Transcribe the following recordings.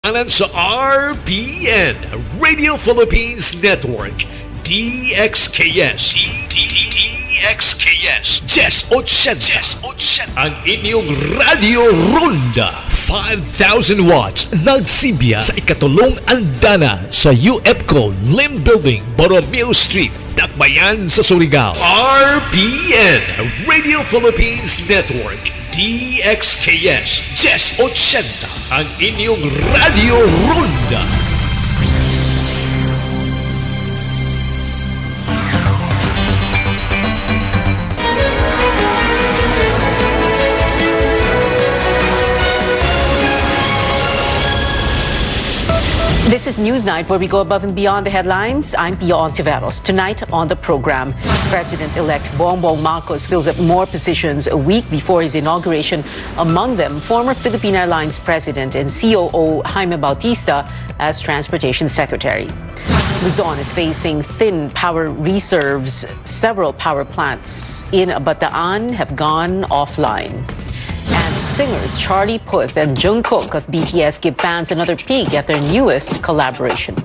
Sa RPN Radio Philippines Network DXKS DXKS 1080 ang inyong Radio Ronda 5,000 watts nagsibiya sa ikatulong andana sa UFCO Lim Building, Borromeo Street, Dakbayan sa Surigao. RPN Radio Philippines Network DXKS 1080 ang inyong Radio Ronda. This is Newsnight, where we go above and beyond the headlines. I'm Pia Ontiveros. Tonight on the program, President-elect Bongbong Marcos fills up more positions a week before his inauguration. Among them, former Philippine Airlines President and COO Jaime Bautista as Transportation Secretary. Luzon is facing thin power reserves. Several power plants in Bataan have gone offline. And singers Charlie Puth and Jungkook of BTS give fans another peek at their newest collaboration.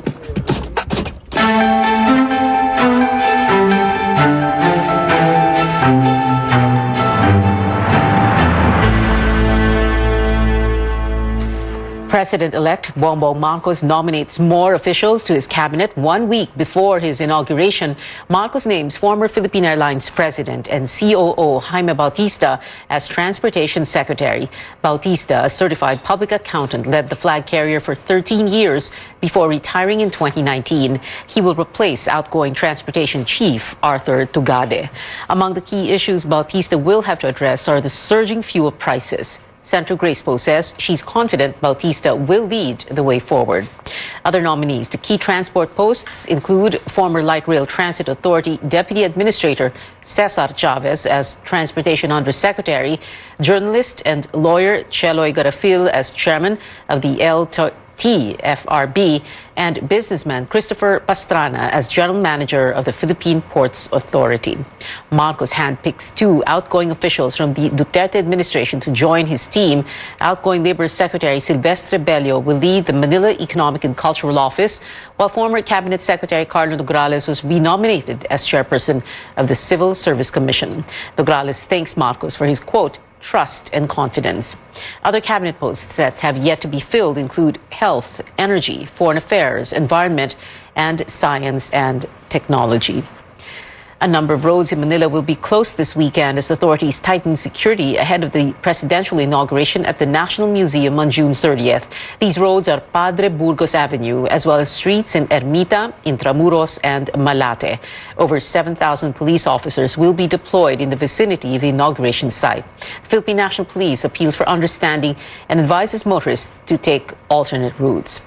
President-elect Bongbong Marcos nominates more officials to his cabinet 1 week before his inauguration. Marcos names former Philippine Airlines President and COO Jaime Bautista as Transportation Secretary. Bautista, a certified public accountant, led the flag carrier for 13 years before retiring in 2019. He will replace outgoing Transportation Chief Arthur Tugade. Among the key issues Bautista will have to address are the surging fuel prices. Senator Grace Poe says she's confident Bautista will lead the way forward. Other nominees to key transport posts include former Light Rail Transit Authority Deputy Administrator Cesar Chavez as Transportation Undersecretary, journalist and lawyer Cheloy Garafil as Chairman of the LTFRB, and businessman Christopher Pastrana as General Manager of the Philippine Ports Authority. Marcos handpicks two outgoing officials from the Duterte administration to join his team. Outgoing Labor Secretary Silvestre Bello will lead the Manila Economic and Cultural Office, while former Cabinet Secretary Carlo Nograles was renominated as chairperson of the Civil Service Commission. Nograles thanks Marcos for his, quote, trust and confidence. Other cabinet posts that have yet to be filled include health, energy, foreign affairs, environment, and science and technology. A number of roads in Manila will be closed this weekend as authorities tighten security ahead of the presidential inauguration at the National Museum on June 30th. These roads are Padre Burgos Avenue, as well as streets in Ermita, Intramuros, and Malate. Over 7,000 police officers will be deployed in the vicinity of the inauguration site. The Philippine National Police appeals for understanding and advises motorists to take alternate routes.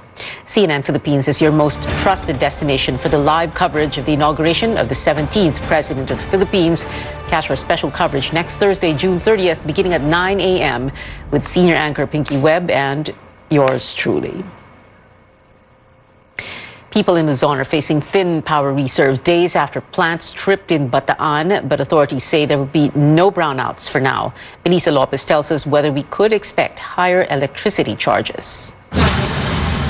CNN Philippines is your most trusted destination for the live coverage of the inauguration of the 17th President of the Philippines. Catch our special coverage next Thursday, June 30th, beginning at 9 a.m. with senior anchor Pinky Webb and yours truly. People in Luzon are facing thin power reserves days after plants tripped in Bataan, but authorities say there will be no brownouts for now. Belisa Lopez tells us whether we could expect higher electricity charges.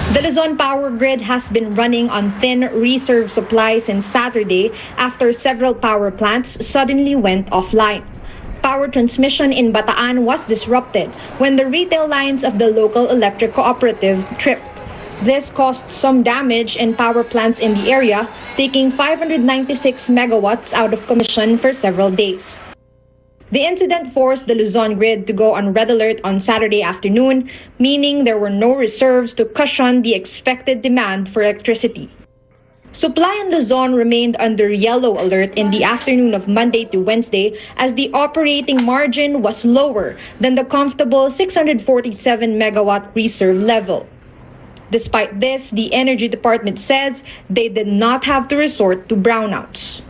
The Luzon power grid has been running on thin reserve supply since Saturday after several power plants suddenly went offline. Power transmission in Bataan was disrupted when the retail lines of the local electric cooperative tripped. This caused some damage in power plants in the area, taking 596 megawatts out of commission for several days. The incident forced the Luzon grid to go on red alert on Saturday afternoon, meaning there were no reserves to cushion the expected demand for electricity. Supply in Luzon remained under yellow alert in the afternoon of Monday to Wednesday as the operating margin was lower than the comfortable 647 megawatt reserve level. Despite this, the Energy Department says they did not have to resort to brownouts.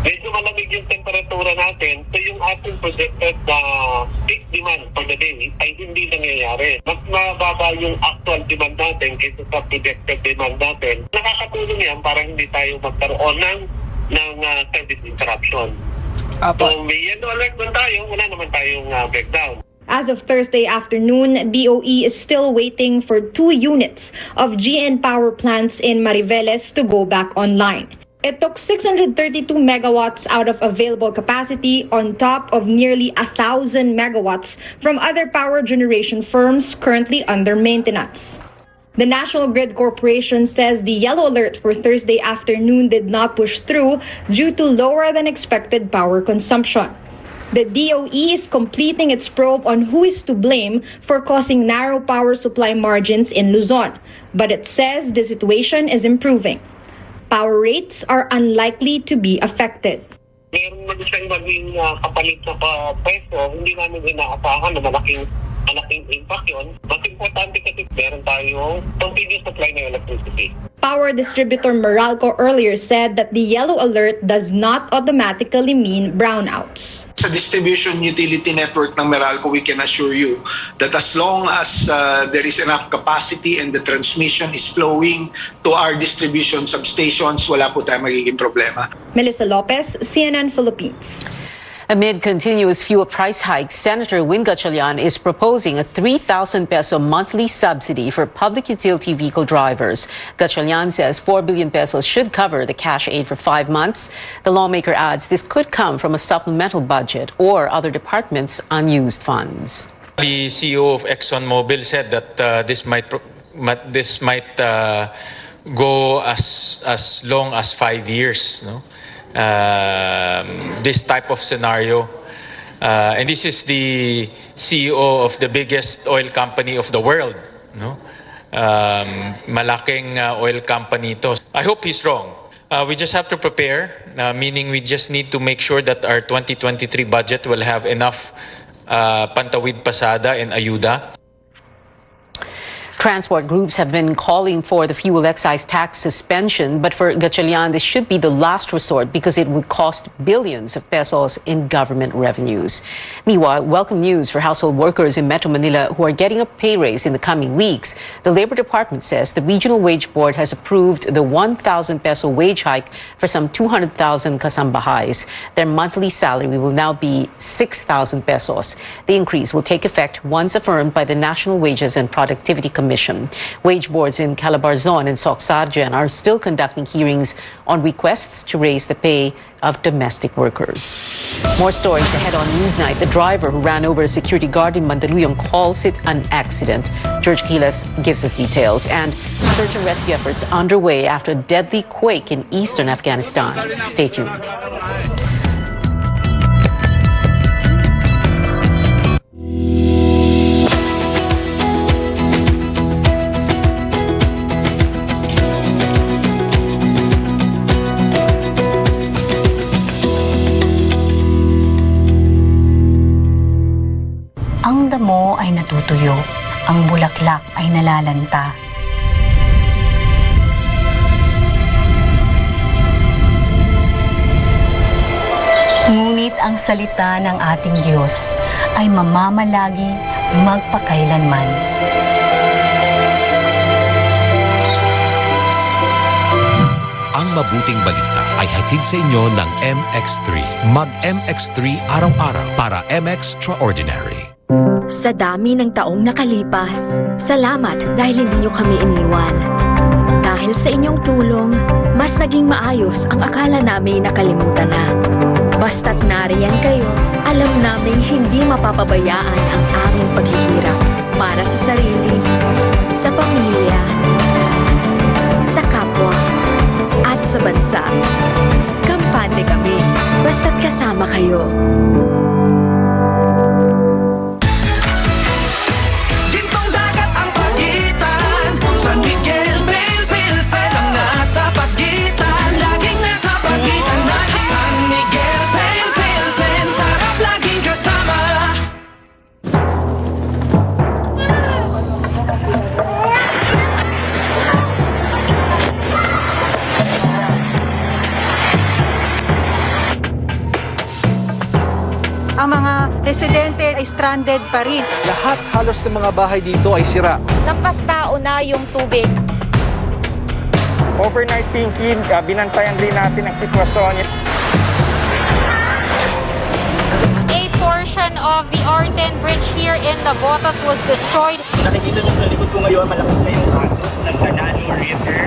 Medyo malamig yung temperatura natin, so yung ating projected peak demand for the day ay hindi nangyayari. Mas mababa yung actual demand natin kaysa sa projected demand natin. Nakakatulong yan para hindi tayo magkaroon ng service interruption. So may yellow alert man tayo, wala naman tayong breakdown. As of Thursday afternoon, DOE is still waiting for 2 units of GN power plants in Mariveles to go back online. It took 632 megawatts out of available capacity on top of nearly 1,000 megawatts from other power generation firms currently under maintenance. The National Grid Corporation says the yellow alert for Thursday afternoon did not push through due to lower than expected power consumption. The DOE is completing its probe on who is to blame for causing narrow power supply margins in Luzon, but it says the situation is improving. Power rates are unlikely to be affected. Meron man siyang maging kapalit na peso, hindi namin inaasahan na malaking impact yun. Mas importante kasi meron tayong continuous supply ng electricity. Power distributor Meralco earlier said that the yellow alert does not automatically mean brownouts. Sa distribution utility network ng Meralco, we can assure you that as long as there is enough capacity and the transmission is flowing to our distribution substations, wala po tayong magiging problema. Melissa Lopez, CNN Philippines. Amid continuous fuel price hikes, Senator Win Gatchalian is proposing a 3,000 peso monthly subsidy for public utility vehicle drivers. Gatchalian says 4 billion pesos should cover the cash aid for 5 months. The lawmaker adds this could come from a supplemental budget or other departments' unused funds. The CEO of ExxonMobil said that this might go as long as 5 years. No? This type of scenario. And this is the CEO of the biggest oil company of the world. No? Malaking oil company to. I hope he's wrong. We just have to prepare, meaning we just need to make sure that our 2023 budget will have enough pantawid pasada and ayuda. Transport groups have been calling for the fuel excise tax suspension, but for Gatchalian, this should be the last resort because it would cost billions of pesos in government revenues. Meanwhile, welcome news for household workers in Metro Manila who are getting a pay raise in the coming weeks. The Labor Department says the Regional Wage Board has approved the 1,000 peso wage hike for some 200,000 kasambahays. Their monthly salary will now be 6,000 pesos. The increase will take effect once affirmed by the National Wages and Productivity Commission. Wage boards in Calabarzon and Soxargen are still conducting hearings on requests to raise the pay of domestic workers. More stories ahead on Newsnight. The driver who ran over a security guard in Mandaluyong calls it an accident. George Quiles gives us details. And search and rescue efforts underway after a deadly quake in eastern Afghanistan. Stay tuned. Ang damo ay natutuyo, ang bulaklak ay nalalanta. Ngunit ang salita ng ating Diyos ay mamamalagi magpakailanman. Ang mabuting balita ay hatid sa inyo ng MX3. Mag-MX3 araw-araw para MX Extraordinary. Sa dami ng taong nakalipas, salamat dahil hindi niyo kami iniwan. Dahil sa inyong tulong, mas naging maayos ang akala namin nakalimutan na. Basta't nariyan kayo, alam naming hindi mapapabayaan ang aming paghihirap para sa sarili, sa pamilya, sa kapwa, at sa bansa. Kampante kami, basta't kasama kayo. Ang mga residente ay stranded pa rin. Lahat halos ng mga bahay dito ay sira. Lampas tao na yung tubig. Overnight thinking, binantayan din natin ang sitwasyon. A portion portion of the RPN bridge here in Navotas was destroyed. Nakikita niyo sa likod ko ngayon, malakas na yung agos ng Canal River.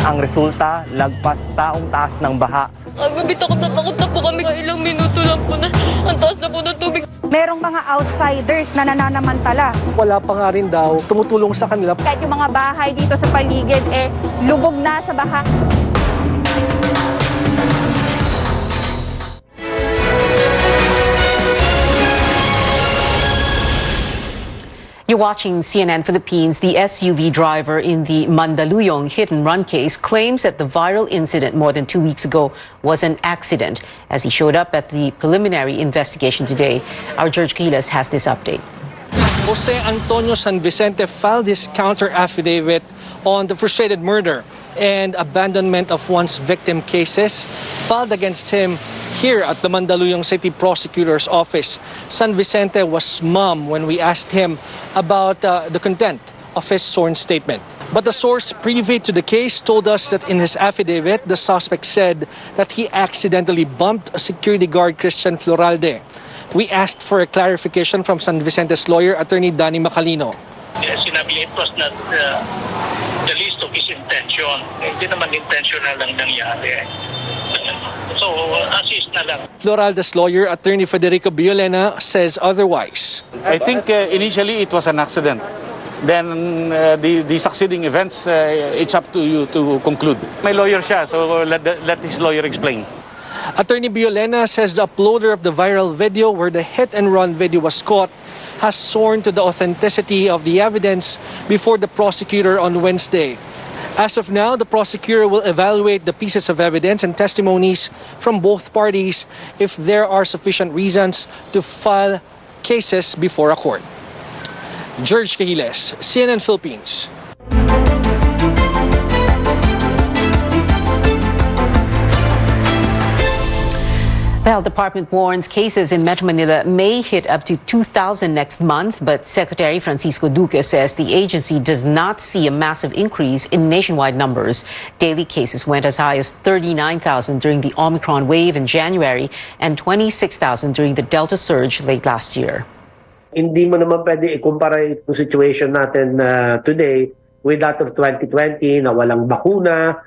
Ang resulta, lagpas taong taas ng baha. Gabi, takot na po kami. Ilang minuto lang po na ang taas na po ng tubig. Merong mga outsiders na nananamantala. Wala pa nga rin daw tumutulong sa kanila. Kahit yung mga bahay dito sa paligid, lubog na sa baha. You're watching CNN Philippines. The SUV driver in the Mandaluyong hit-and-run case claims that the viral incident more than 2 weeks ago was an accident as he showed up at the preliminary investigation today. Our George Quiles has this update. Jose Antonio San Vicente filed his counter-affidavit on the frustrated murder and abandonment of one's victim cases filed against him here at the Mandaluyong City Prosecutor's Office. San Vicente was mum when we asked him about the content of his sworn statement. But the source privy to the case told us that in his affidavit, the suspect said that he accidentally bumped a security guard, Christian Floralde. We asked for a clarification from San Vicente's lawyer, Attorney Danny Macalino. Sinabi niya, it was not the least of his intention. Hindi naman intentional lang nangyari. So, assist na lang. Floralde's lawyer, Attorney Federico Biolena, says otherwise. I think initially it was an accident. Then the succeeding events, it's up to you to conclude. May lawyer siya, so let his lawyer explain. Attorney Biolena says the uploader of the viral video where the hit-and-run video was caught has sworn to the authenticity of the evidence before the prosecutor on Wednesday. As of now, the prosecutor will evaluate the pieces of evidence and testimonies from both parties if there are sufficient reasons to file cases before a court. George Cahiles, CNN Philippines. The Health Department warns cases in Metro Manila may hit up to 2,000 next month, but Secretary Francisco Duque says the agency does not see a massive increase in nationwide numbers. Daily cases went as high as 39,000 during the Omicron wave in January and 26,000 during the Delta surge late last year. Hindi mo naman pwede ikumpara yung situation natin today with that of 2020 na walang bakuna.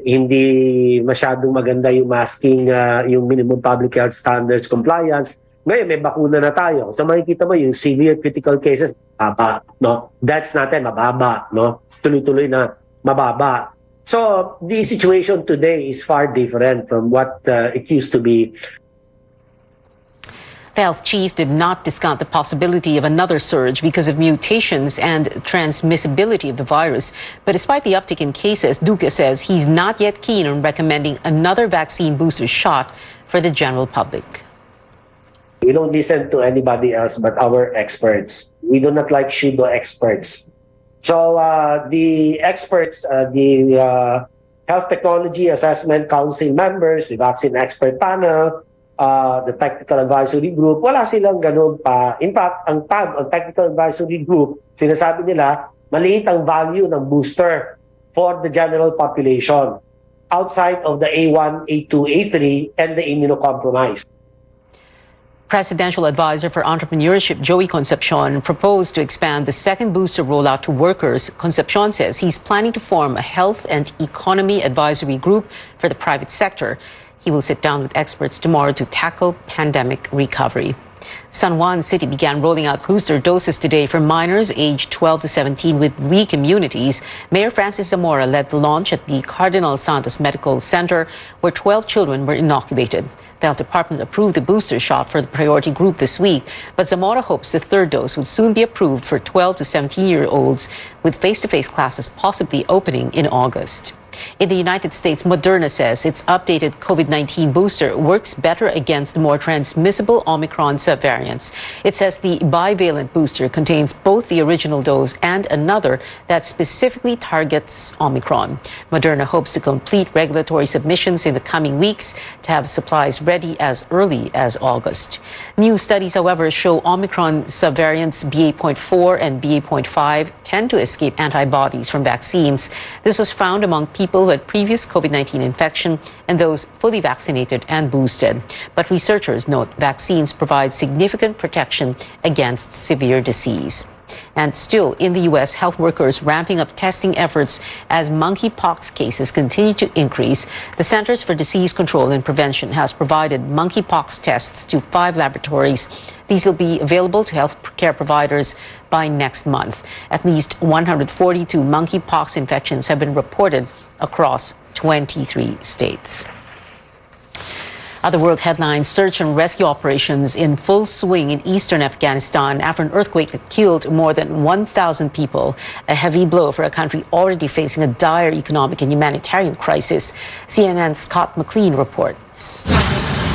Hindi masyadong maganda yung masking, yung minimum public health standards compliance. Ngayon may bakuna na tayo. So makikita mo yung severe critical cases, mababa, no? Deaths natin mababa, no? Tuloy-tuloy na mababa. So the situation today is far different from what it used to be. The health chief did not discount the possibility of another surge because of mutations and transmissibility of the virus. But despite the uptick in cases, Duque says he's not yet keen on recommending another vaccine booster shot for the general public. We don't listen to anybody else but our experts. We do not like pseudo experts. So the experts, the Health Technology Assessment Council members, the vaccine expert panel, the Technical Advisory Group, wala silang ganun pa. In fact, ang tag on Technical Advisory Group, sinasabi nila, maliit ang value ng booster for the general population outside of the A1, A2, A3, and the immunocompromised. Presidential Advisor for Entrepreneurship Joey Concepcion proposed to expand the second booster rollout to workers. Concepcion says he's planning to form a health and economy advisory group for the private sector. He will sit down with experts tomorrow to tackle pandemic recovery. San Juan City began rolling out booster doses today for minors aged 12 to 17 with weak immunities. Mayor Francis Zamora led the launch at the Cardinal Santos Medical Center, where 12 children were inoculated. The health department approved the booster shot for the priority group this week, but Zamora hopes the third dose would soon be approved for 12 to 17-year-olds, with face-to-face classes possibly opening in August. In the United States, Moderna says its updated COVID-19 booster works better against the more transmissible Omicron subvariants. It says the bivalent booster contains both the original dose and another that specifically targets Omicron. Moderna hopes to complete regulatory submissions in the coming weeks to have supplies ready as early as August. New studies, however, show Omicron subvariants BA.4 and BA.5 tend to escape antibodies from vaccines. This was found among people people who had previous COVID-19 infection and those fully vaccinated and boosted. But researchers note vaccines provide significant protection against severe disease. And still in the U.S., health workers ramping up testing efforts as monkeypox cases continue to increase. The Centers for Disease Control and Prevention has provided monkeypox tests to 5 laboratories. These will be available to healthcare providers by next month. At least 142 monkeypox infections have been reported across 23 states. Other world headlines: search and rescue operations in full swing in eastern Afghanistan after an earthquake that killed more than 1,000 people. A heavy blow for a country already facing a dire economic and humanitarian crisis. CNN's Scott McLean reports.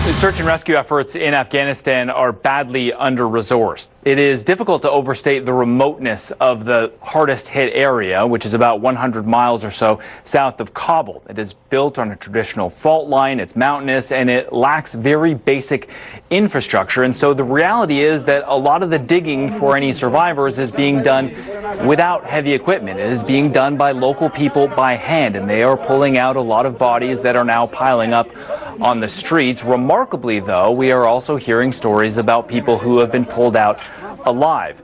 The search and rescue efforts in Afghanistan are badly under-resourced. It is difficult to overstate the remoteness of the hardest hit area, which is about 100 miles or so south of Kabul. It is built on a traditional fault line, it's mountainous, and it lacks very basic infrastructure. And so the reality is that a lot of the digging for any survivors is being done without heavy equipment. It is being done by local people by hand, and they are pulling out a lot of bodies that are now piling up on the streets. Remarkably, though, we are also hearing stories about people who have been pulled out alive.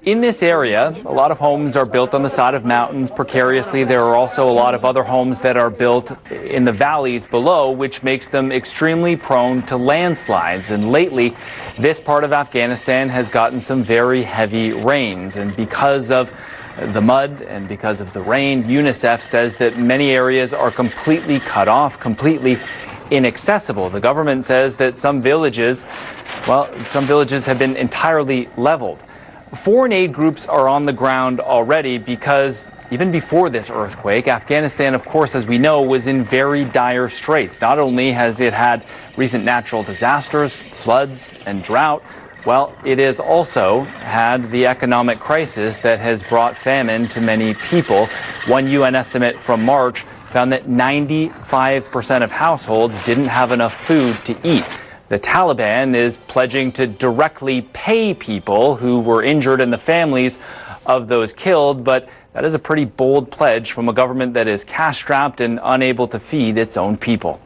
In this area, a lot of homes are built on the side of mountains precariously. There are also a lot of other homes that are built in the valleys below, which makes them extremely prone to landslides. And lately, this part of Afghanistan has gotten some very heavy rains. And because of the mud and because of the rain, UNICEF says that many areas are completely cut off, completely inaccessible. The government says that some villages have been entirely leveled. Foreign aid groups are on the ground already because even before this earthquake, Afghanistan, of course, as we know, was in very dire straits. Not only has it had recent natural disasters, floods, and drought, well, it has also had the economic crisis that has brought famine to many people. One UN estimate from March found that 95% of households didn't have enough food to eat. The Taliban is pledging to directly pay people who were injured and the families of those killed, but that is a pretty bold pledge from a government that is cash-strapped and unable to feed its own people.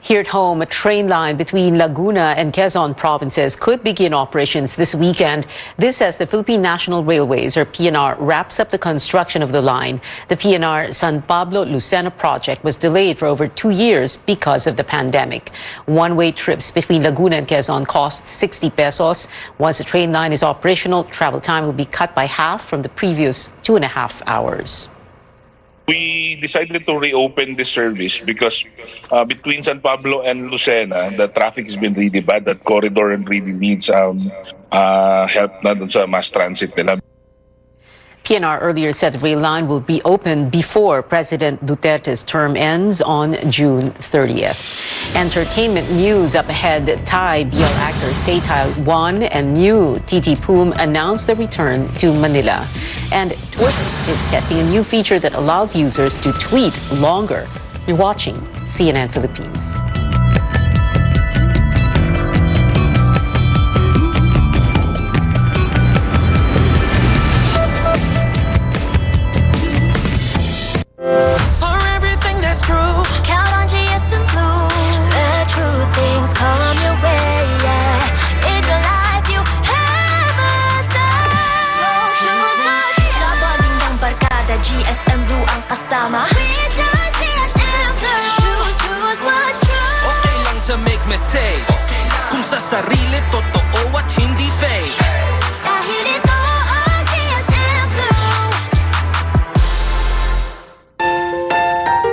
Here at home, a train line between Laguna and Quezon provinces could begin operations this weekend. This as the Philippine National Railways, or PNR, wraps up the construction of the line. The PNR San Pablo-Lucena project was delayed for over 2 years because of the pandemic. One-way trips between Laguna and Quezon cost 60 pesos. Once the train line is operational, travel time will be cut by half from the previous 2.5 hours. We decided to reopen this service because between San Pablo and Lucena, the traffic has been really bad. That corridor really needs help na dun sa mass transit nila. PNR earlier said the rail line will be open before President Duterte's term ends on June 30th. Entertainment news up ahead. Thai BL actors Tay Wan and new TT Poom announced their return to Manila. And Twitter is testing a new feature that allows users to tweet longer. You're watching CNN Philippines. For everything that's true, count on GS and Blue. The true things come your way, yeah. Live the life you have assigned. So choose what you sa boarding ng barkada, GS and Blue ang kasama. We choose GS and Blue. Choose what's true. Okay lang to make mistakes. Kung sa sarili totoo at hindi fake. Dahil ito ang GS and Blue.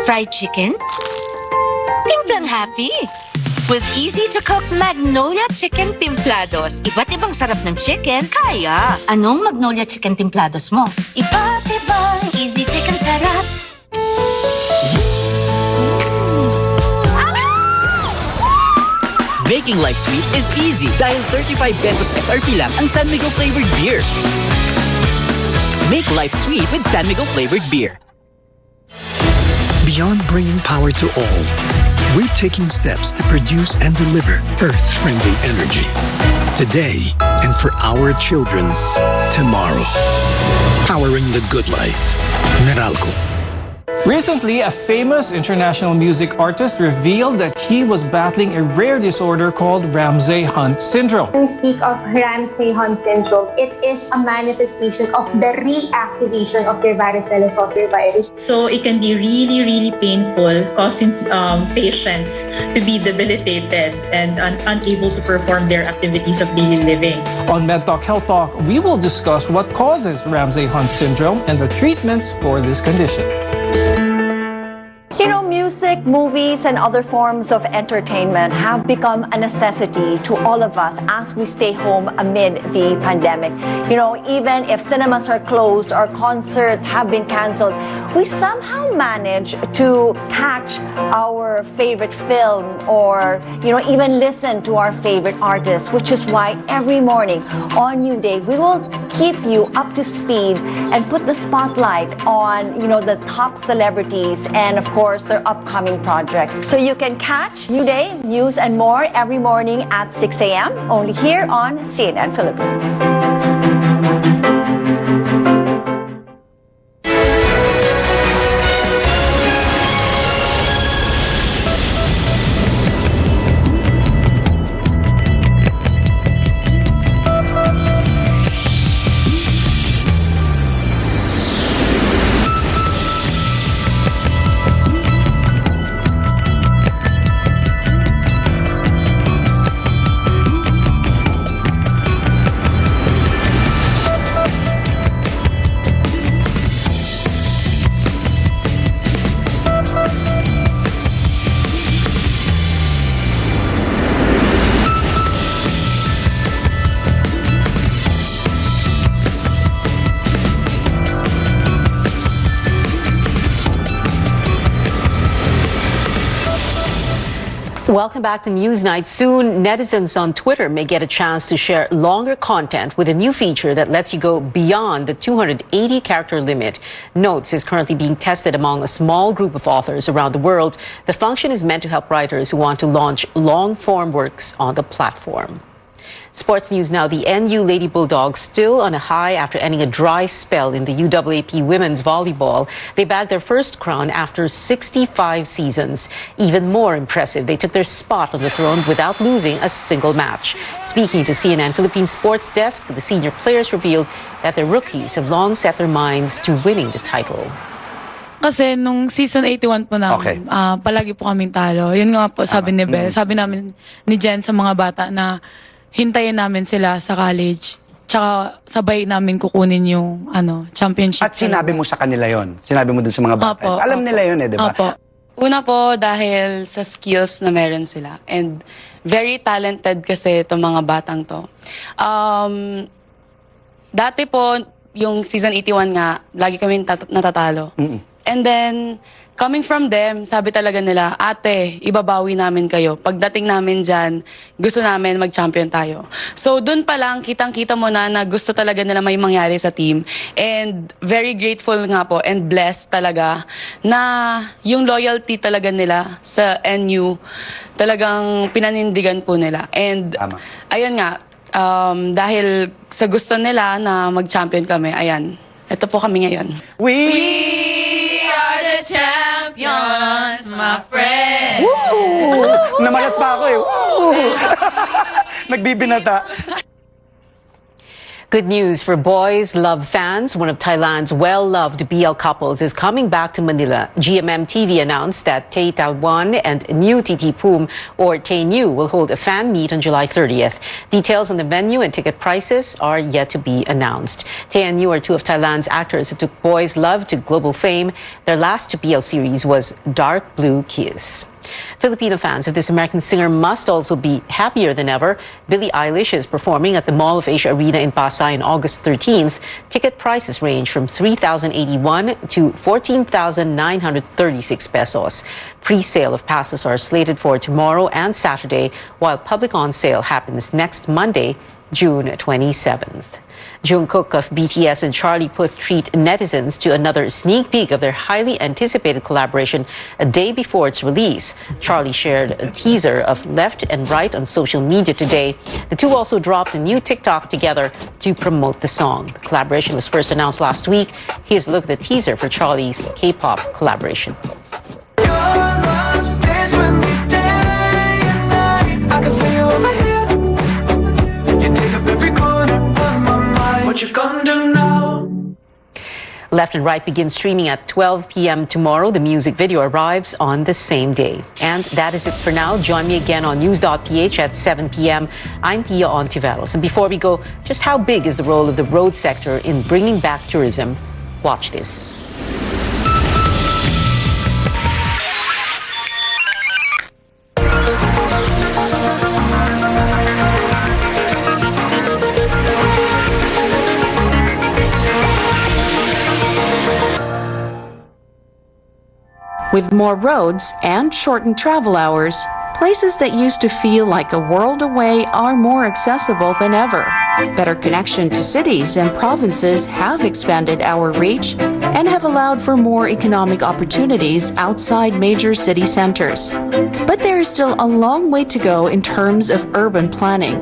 Fried chicken? Timplang happy! With easy-to-cook Magnolia Chicken Timplados. Iba't ibang sarap ng chicken, kaya. Anong Magnolia Chicken Timplados mo? Iba't ibang easy chicken sarap. Making life sweet is easy dahil 35 pesos SRP lang ang San Miguel flavored beer. Make life sweet with San Miguel flavored beer. Beyond bringing power to all, we're taking steps to produce and deliver Earth-friendly energy today and for our children's tomorrow. Powering the good life. Meralco. Recently, a famous international music artist revealed that he was battling a rare disorder called Ramsay-Hunt syndrome. When we speak of Ramsay-Hunt syndrome, it is a manifestation of the reactivation of their varicella zoster virus. So it can be really, really painful, causing patients to be debilitated and unable to perform their activities of daily living. On MedTalk Health Talk, we will discuss what causes Ramsay-Hunt syndrome and the treatments for this condition. You know, music, movies, and other forms of entertainment have become a necessity to all of us as we stay home amid the pandemic. You know, even if cinemas are closed or concerts have been canceled, we somehow manage to catch our favorite film or, you know, even listen to our favorite artists, which is why every morning on New Day, we will keep you up to speed and put the spotlight on, you know, the top celebrities and, of course, their upcoming projects. So you can catch New Day, news and more every morning at 6 a.m. only here on CNN Philippines. Welcome back to Newsnight. Soon, netizens on Twitter may get a chance to share longer content with a new feature that lets you go beyond the 280-character limit. Notes is currently being tested among a small group of authors around the world. The function is meant to help writers who want to launch long-form works on the platform. Sports news now. The NU Lady Bulldogs still on a high after ending a dry spell in the UAAP women's volleyball. They bagged their first crown after 65 seasons. Even more impressive, they took their spot on the throne without losing a single match. Speaking to CNN Philippines Sports Desk, the senior players revealed that their rookies have long set their minds to winning the title. Kasi nung season 81 po namin, palagi po kaming talo. Yun nga po sabi ni Bel, sabi namin ni Jen sa mga bata na hintayin namin sila sa college. Tsaka sabay namin kukunin yung championship. At sinabi mo sa kanila yon? Sinabi mo dun sa mga bata? Opo, alam nila yon di ba? Opo. Una po dahil sa skills na meron sila. And very talented kasi itong mga batang to. Dati po, yung season 81 nga, lagi kami natatalo. And then, coming from them, sabi talaga nila, ate, ibabawi namin kayo. Pagdating namin dyan, gusto namin mag-champion tayo. So, dun pa lang, kitang-kita mo na gusto talaga nila may mangyari sa team. And very grateful nga po and blessed talaga na yung loyalty talaga nila sa NU, talagang pinanindigan po nila. And, ayun nga, dahil sa gusto nila na mag-champion kami, ayan, ito po kami ngayon. We are the champions, my friend. Woo! Namalat pa ako eh. Woo! Nagbibinata. Good news for Boys Love fans. One of Thailand's well-loved BL couples is coming back to Manila. GMM TV announced that Tay Tawan and New TT Poom, or Tay New, will hold a fan meet on July 30th. Details on the venue and ticket prices are yet to be announced. Tay and New are two of Thailand's actors who took Boys Love to global fame. Their last BL series was Dark Blue Kiss. Filipino fans of this American singer must also be happier than ever. Billie Eilish is performing at the Mall of Asia Arena in Pasay on August 13th. Ticket prices range from 3,081 to 14,936 pesos. Pre-sale of passes are slated for tomorrow and Saturday, while public on sale happens next Monday June 27th. Jungkook of BTS and Charlie Puth treat netizens to another sneak peek of their highly anticipated collaboration a day before its release. Charlie shared a teaser of Left and Right on social media today. The two also dropped a new TikTok together to promote the song. The collaboration was first announced last week. Here's a look at the teaser for Charlie's K-pop collaboration. What you gonna do now? Left and Right begins streaming at 12 p.m. tomorrow. The music video arrives on the same day. And that is it for now. Join me again on news.ph at 7 p.m. I'm Pia Ontiveros. And before we go, just how big is the role of the road sector in bringing back tourism? Watch this. With more roads and shortened travel hours, places that used to feel like a world away are more accessible than ever. Better connection to cities and provinces have expanded our reach and have allowed for more economic opportunities outside major city centers. But there is still a long way to go in terms of urban planning.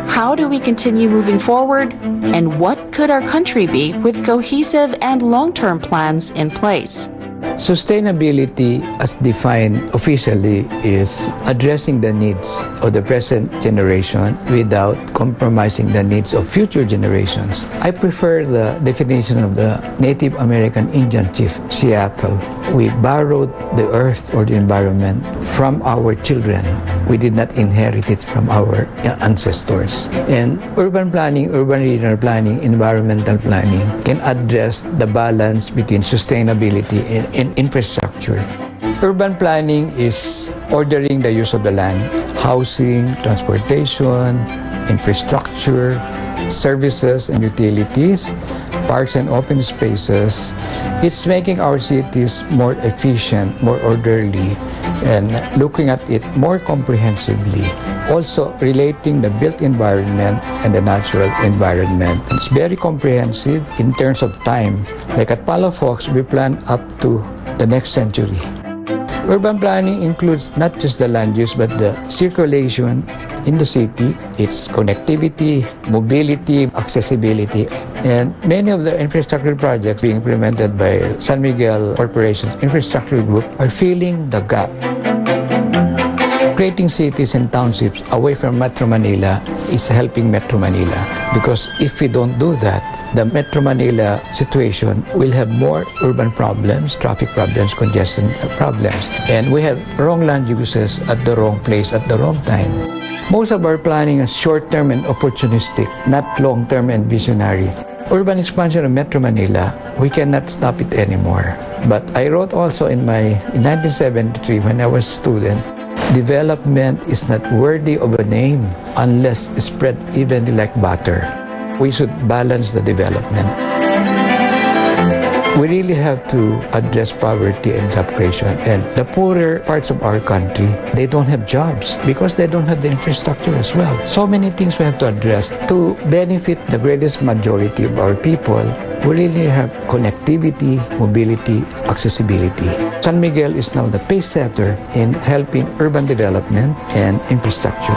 How do we continue moving forward? And what could our country be with cohesive and long-term plans in place? Sustainability, as defined officially, is addressing the needs of the present generation without compromising the needs of future generations. I prefer the definition of the Native American Indian chief, Seattle. We borrowed the earth or the environment from our children. We did not inherit it from our ancestors. And urban planning, urban regional planning, environmental planning can address the balance between sustainability and infrastructure. Urban planning is ordering the use of the land, housing, transportation, infrastructure, services and utilities, parks and open spaces. It's making our cities more efficient, more orderly, and looking at it more comprehensively. Also relating the built environment and the natural environment. It's very comprehensive in terms of time. Like at Palafox, we plan up to the next century. Urban planning includes not just the land use, but the circulation in the city, its connectivity, mobility, accessibility, and many of the infrastructure projects being implemented by San Miguel Corporation's infrastructure group are filling the gap. Creating cities and townships away from Metro Manila is helping Metro Manila, because if we don't do that, the Metro Manila situation will have more urban problems, traffic problems, congestion problems, and we have wrong land uses at the wrong place at the wrong time. Most of our planning is short-term and opportunistic, not long-term and visionary. Urban expansion of Metro Manila, we cannot stop it anymore. But I wrote also in 1973 when I was a student, development is not worthy of a name unless spread evenly like butter. We should balance the development. We really have to address poverty and job creation. And the poorer parts of our country, they don't have jobs because they don't have the infrastructure as well. So many things we have to address to benefit the greatest majority of our people. We really have connectivity, mobility, accessibility. San Miguel is now the pace setter in helping urban development and infrastructure.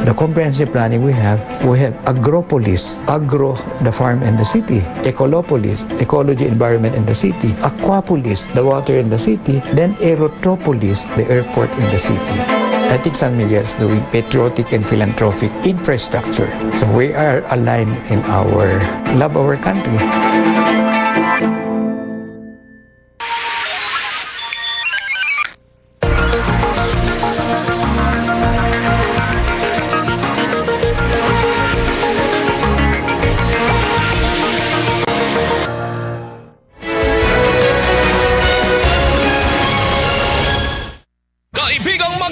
The comprehensive planning we have agropolis, agro, the farm and the city, ecolopolis, ecology, environment in the city, aquapolis, the water in the city, then aerotropolis, the airport in the city. I think San Miguel is doing patriotic and philanthropic infrastructure. So we are aligned in our love of our country.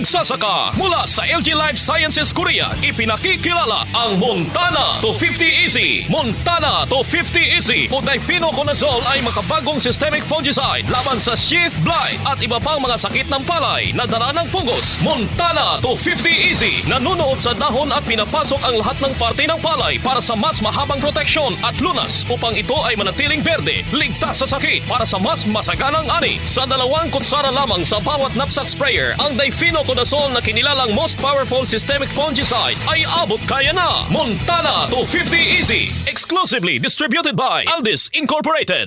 magsasaka. Mula sa LG Life Sciences Korea, ipinakikilala ang Montana 250 Easy. Montana 250 Easy o difenoconazole ay makabagong systemic fungicide laban sa sheath blight at iba pang mga sakit ng palay na dala ng fungus. Montana 250 Easy nanunood sa dahon at pinapasok ang lahat ng parte ng palay para sa mas mahabang proteksyon at lunas upang ito ay manatiling berde, ligtas sa sakit para sa mas masaganang ani. Sa 2 kutsara lamang sa bawat knapsack sprayer, ang difenoconazole na kinilalang most powerful systemic fungicide ay abot kaya na. Montana 250 Easy, exclusively distributed by Aldis Incorporated.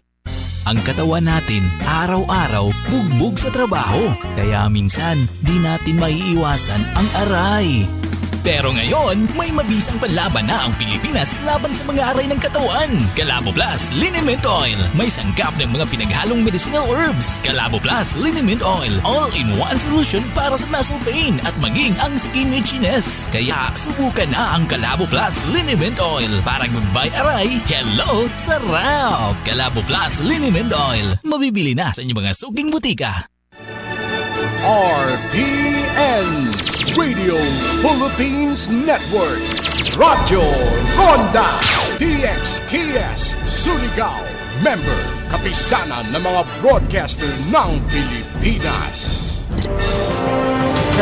Ang katawan natin, araw-araw, bugbog sa trabaho. Kaya minsan, di natin maiiwasan ang aray. Pero ngayon, may mabisang panlaban na ang Pilipinas laban sa mga aray ng katawan. Calabo Plus Liniment Oil. May sangkap ng mga pinaghalong medicinal herbs. Calabo Plus Liniment Oil. All-in-one solution para sa muscle pain at maging ang skin itchiness. Kaya subukan na ang Calabo Plus Liniment Oil. Para goodbye aray, hello, sarap! Calabo Plus Liniment Oil. Mabibili na sa inyong mga suking butika. RPN Radio Philippines Network, Radyo Ronda DXKS Surigao, member kapisanan ng mga broadcaster ng Pilipinas.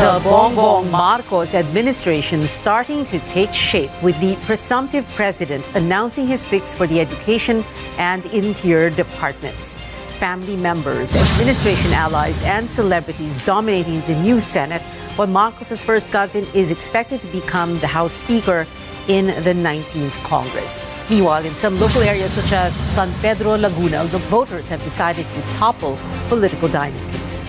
The Bongbong Marcos administration is starting to take shape with the presumptive president announcing his picks for the Education and Interior departments. Family members, administration allies, and celebrities dominating the new Senate, while Marcos's first cousin is expected to become the House Speaker in the 19th Congress. Meanwhile, in some local areas such as San Pedro, Laguna, the voters have decided to topple political dynasties.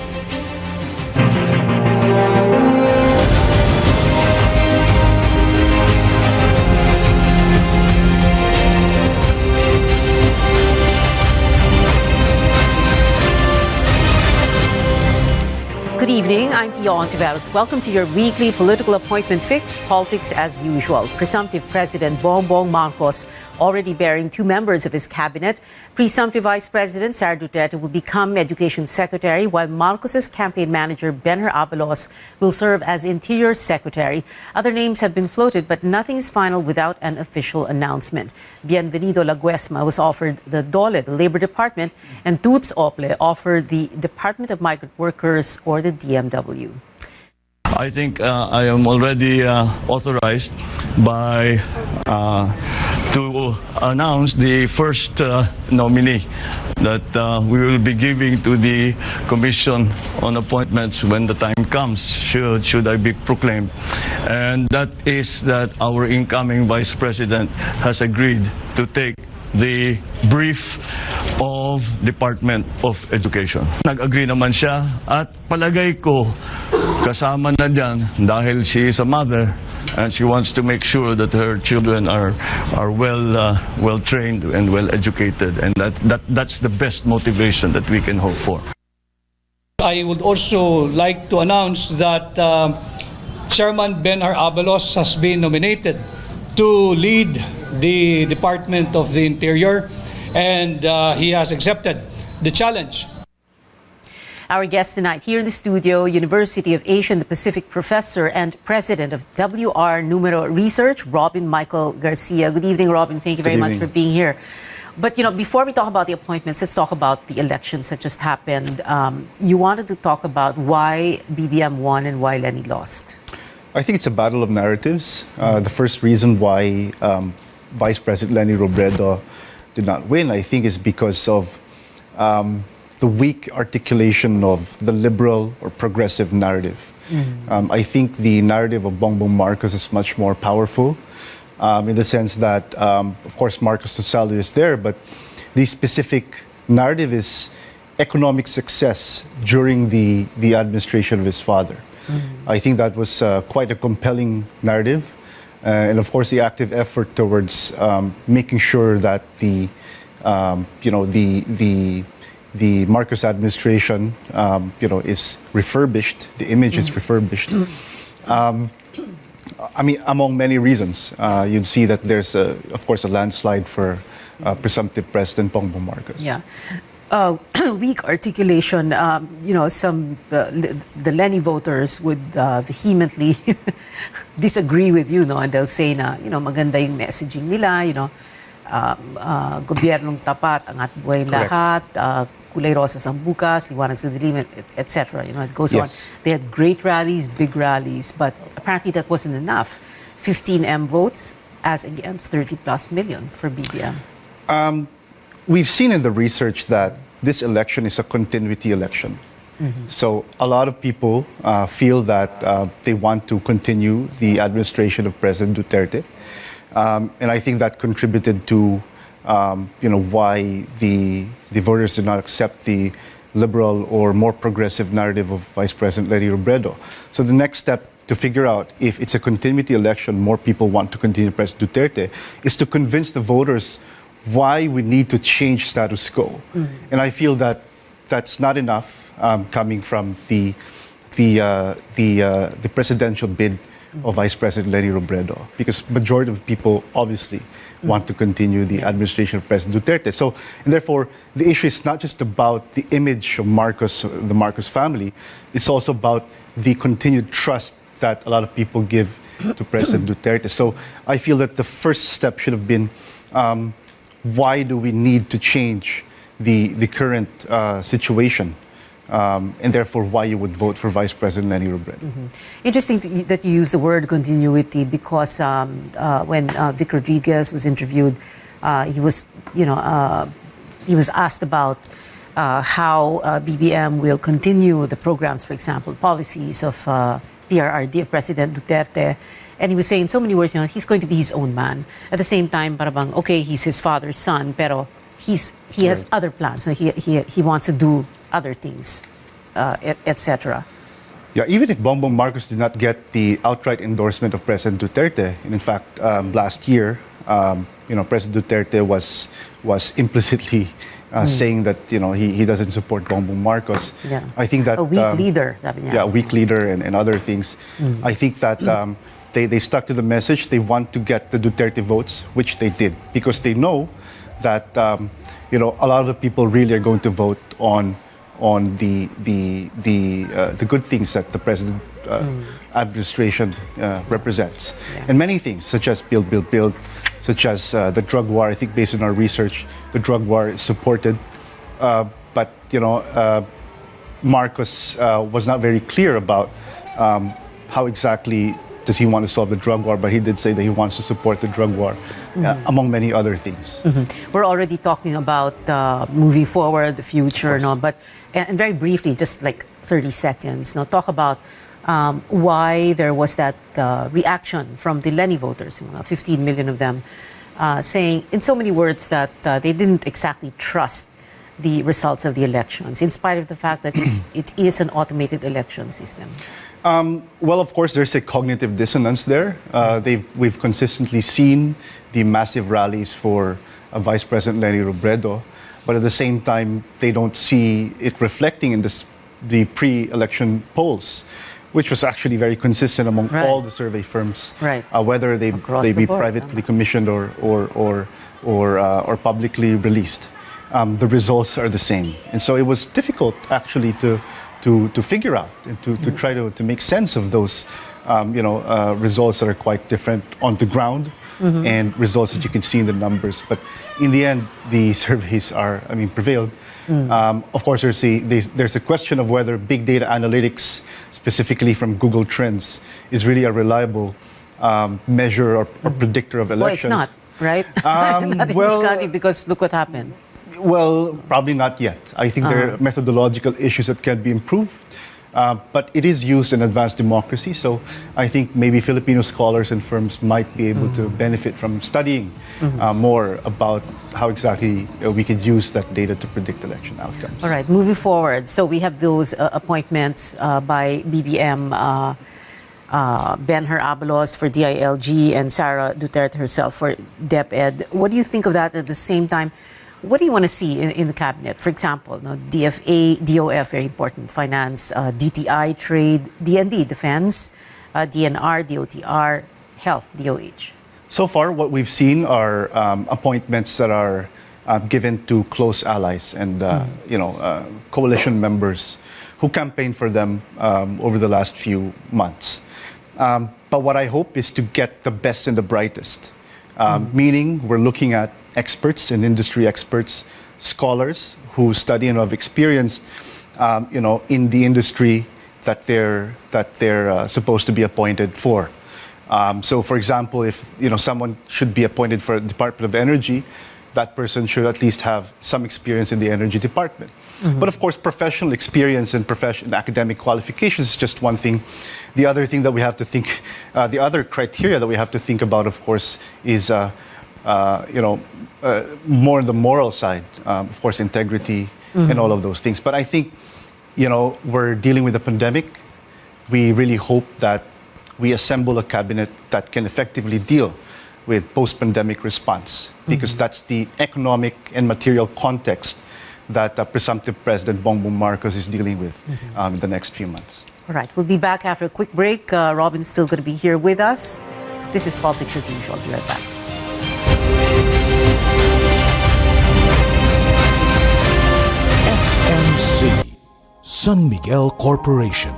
Good evening, I'm Pio Ontiveros. Welcome to your weekly political appointment fix, politics as usual. Presumptive President Bongbong Marcos already bearing 2 members of his cabinet. Presumptive Vice President Sara Duterte will become Education Secretary, while Marcos's campaign manager Benher Abalos will serve as Interior Secretary. Other names have been floated, but nothing is final without an official announcement. Bienvenido Laguesma was offered the DOLE, the Labor Department, and Toots Ople offered the Department of Migrant Workers or the DMW. I think I am already authorized by to announce the first nominee that we will be giving to the Commission on Appointments when the time comes, should I be proclaimed. And that is that our incoming Vice President has agreed to take the brief of Department of Education. Nag-agree naman siya at palagay ko kasama na dyan dahil she is a mother and she wants to make sure that her children are well trained and well educated, and that's the best motivation that we can hope for. I would also like to announce that Chairman Benher Abalos has been nominated to lead the Department of the Interior, and he has accepted the challenge. Our guest tonight here in the studio, University of Asia and the Pacific professor and president of WR Numero Research, Robin Michael Garcia. Good evening, Robin. Thank you very much for being here. But, before we talk about the appointments, let's talk about the elections that just happened. You wanted to talk about why BBM won and why Lenny lost. I think it's a battle of narratives. The first reason why Vice President Lenny Robredo did not win, I think, is because of the weak articulation of the liberal or progressive narrative. I think the narrative of Bongbong Marcos is much more powerful in the sense that, of course, Marcos' salary is there, but the specific narrative is economic success during the administration of his father. I think that was quite a compelling narrative. And of course, the active effort towards making sure that the Marcos administration, is refurbished. The image is refurbished. I mean, among many reasons, you'd see that there's, of course, a landslide for presumptive President Bongbong Marcos. Yeah. weak articulation. The Lenny voters would vehemently disagree with you, no? And they'll say na, maganda yung messaging nila, gobyernong tapat, angat buhay lahat, kulay rosas ang bukas, liwanag sa dilim, etc. It goes on. They had great rallies, big rallies, but apparently that wasn't enough. 15M votes as against 30 plus million for BBM. We've seen in the research that this election is a continuity election. So a lot of people feel that they want to continue the administration of President Duterte. And I think that contributed to why the voters did not accept the liberal or more progressive narrative of Vice President Lenny Robredo. So the next step to figure out if it's a continuity election, more people want to continue President Duterte, is to convince the voters why we need to change status quo. And I feel that that's not enough coming from the presidential bid of Vice President Lenny Robredo, because majority of people obviously want to continue the administration of President Duterte. So, and therefore, the issue is not just about the image of Marcos, the Marcos family, it's also about the continued trust that a lot of people give to President Duterte. So I feel that the first step should have been, why do we need to change the current situation? And therefore why you would vote for Vice President Lenny Robredo. Interesting that you use the word continuity, because when Vic Rodriguez was interviewed, he was asked about how BBM will continue the programs, for example, policies of PRRD of President Duterte. And he was saying in so many words, he's going to be his own man. At the same time, parang, okay, he's his father's son, pero he has other plans. So he wants to do other things, etc. Yeah, even if Bongbong Marcos did not get the outright endorsement of President Duterte, and in fact, last year, President Duterte was implicitly saying that he doesn't support Bongbong Marcos. Yeah. I think that a weak leader, sabi niya. Yeah, a weak leader and other things. I think that they stuck to the message. They want to get the Duterte votes, which they did, because they know that a lot of the people really are going to vote on the good things that the president administration represents, and many things such as build, such as the drug war. I think based on our research, the drug war is supported, but Marcos was not very clear about how exactly does he want to solve the drug war, but he did say that he wants to support the drug war, among many other things. We're already talking about moving forward, the future, and very briefly, just like 30 seconds, talk about why there was that reaction from the Lenny voters, 15 million of them, saying in so many words that they didn't exactly trust the results of the elections, in spite of the fact that it is an automated election system. Well, of course, there's a cognitive dissonance there. We've consistently seen the massive rallies for Vice President Lenny Robredo, but at the same time, they don't see it reflecting in the pre-election polls, which was actually very consistent among all the survey firms, whether they be privately commissioned or publicly released. The results are the same, and so it was difficult actually to figure out and to try to make sense of those results that are quite different on the ground and results that you can see in the numbers. But in the end, the surveys prevailed. Of course, there's a question of whether big data analytics, specifically from Google Trends, is really a reliable measure or predictor of elections. Well, it's not, right? Not in this country, because look what happened. Well, probably not yet. I think there are methodological issues that can be improved, but it is used in advanced democracy, so I think maybe Filipino scholars and firms might be able to benefit from studying more about how exactly we could use that data to predict election outcomes. All right, moving forward, so we have those appointments by BBM, Ben-Hur Abalos for DILG and Sara Duterte herself for DepEd. What do you think of that? At the same time, what do you want to see in the cabinet? For example, DFA, DOF, very important, finance, DTI, trade, DND, defense, DNR, DOTR, health, DOH. So far, what we've seen are appointments that are given to close allies and coalition members who campaigned for them over the last few months. But what I hope is to get the best and the brightest, meaning we're looking at experts and industry experts, scholars who study and have experience, in the industry that they're supposed to be appointed for. So, for example, if someone should be appointed for the Department of Energy, that person should at least have some experience in the energy department. But of course, professional experience and academic qualifications is just one thing. The other thing that we have to think, the other criteria that we have to think about, of course, is more on the moral side. Of course, integrity and all of those things. But I think, we're dealing with a pandemic. We really hope that we assemble a cabinet that can effectively deal with post-pandemic response, because that's the economic and material context that presumptive President Bongbong Marcos is dealing with in the next few months. All right, we'll be back after a quick break. Robin's still going to be here with us. This is Politics as Usual. Be right back. SMC, San Miguel Corporation.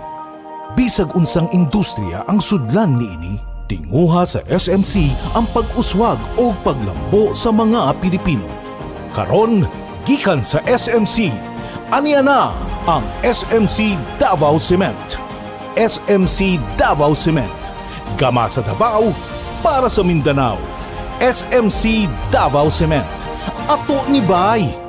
Bisag unsang industriya ang sudlan niini, tinguha sa SMC ang pag-uswag o paglambo sa mga Pilipino. Karon, gikan sa SMC, aniya na ang SMC Davao Cement. SMC Davao Cement. Gama sa Davao, para sa Mindanao. SMC Davao Cement. Ato ni Bay.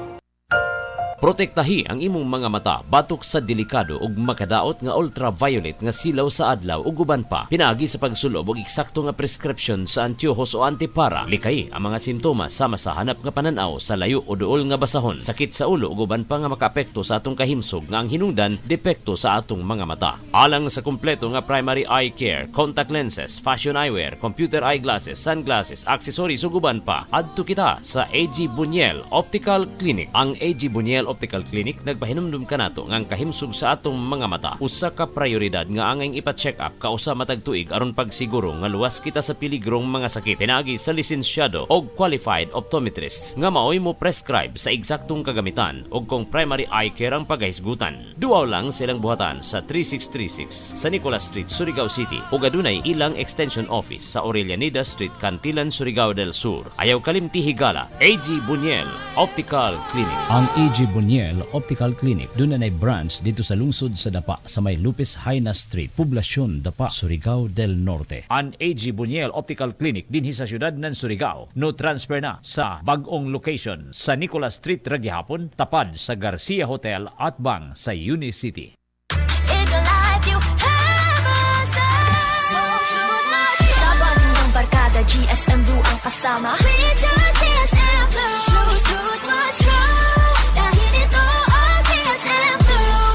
Protektahi ang imong mga mata batok sa delikado ug makadaot nga ultraviolet nga silaw sa adlaw ug uban pa. Pinaagi sa pagsulob og eksakto nga prescription sa antiyohos o antipara. Likay ang mga simptomas sama sa hanap nga pananaw sa layo o duol nga basahon, sakit sa ulo ug uban pa nga makaapekto sa atong kahimsog nga ang hinungdan depekto sa atong mga mata. Alang sa kumpleto nga primary eye care, contact lenses, fashion eyewear, computer eyeglasses, sunglasses, accessories ug uban pa, adto kita sa AG Buñuel Optical Clinic. Ang AG Buñuel Optical Clinic nagpahinumdum kanato nga ang kahimsog sa atong mga mata usa ka prioridad nga angay ipa-check up kausa matag tuig aron pagsiguro nga luwas kita sa piligrong mga sakit. Pinaagi sa lisensyado og qualified optometrists nga maoy mo prescribe sa eksaktong kagamitan ug kung primary eye care ang paghisgutan. Duaw lang silang buhatan sa 3636 sa Nicolas Street, Surigao City ug adunay ilang extension office sa Aurelianida Street, Cantilan, Surigao del Sur. Ayaw kalimti higala, AG Buñuel Optical Clinic. Ang AG Buñuel Optical Clinic doon na branch dito sa lungsod sa Dapa sa may Lupis Haina Street, Poblasyon Dapa, Surigao del Norte. Ang AG Buñuel Optical Clinic dinhi sa syudad ng Surigao. No transfer na sa bag-ong location sa Nicolas Street, Ragyahapon, tapad sa Garcia Hotel at bang sa Unicity. GSM Blue ang kasama.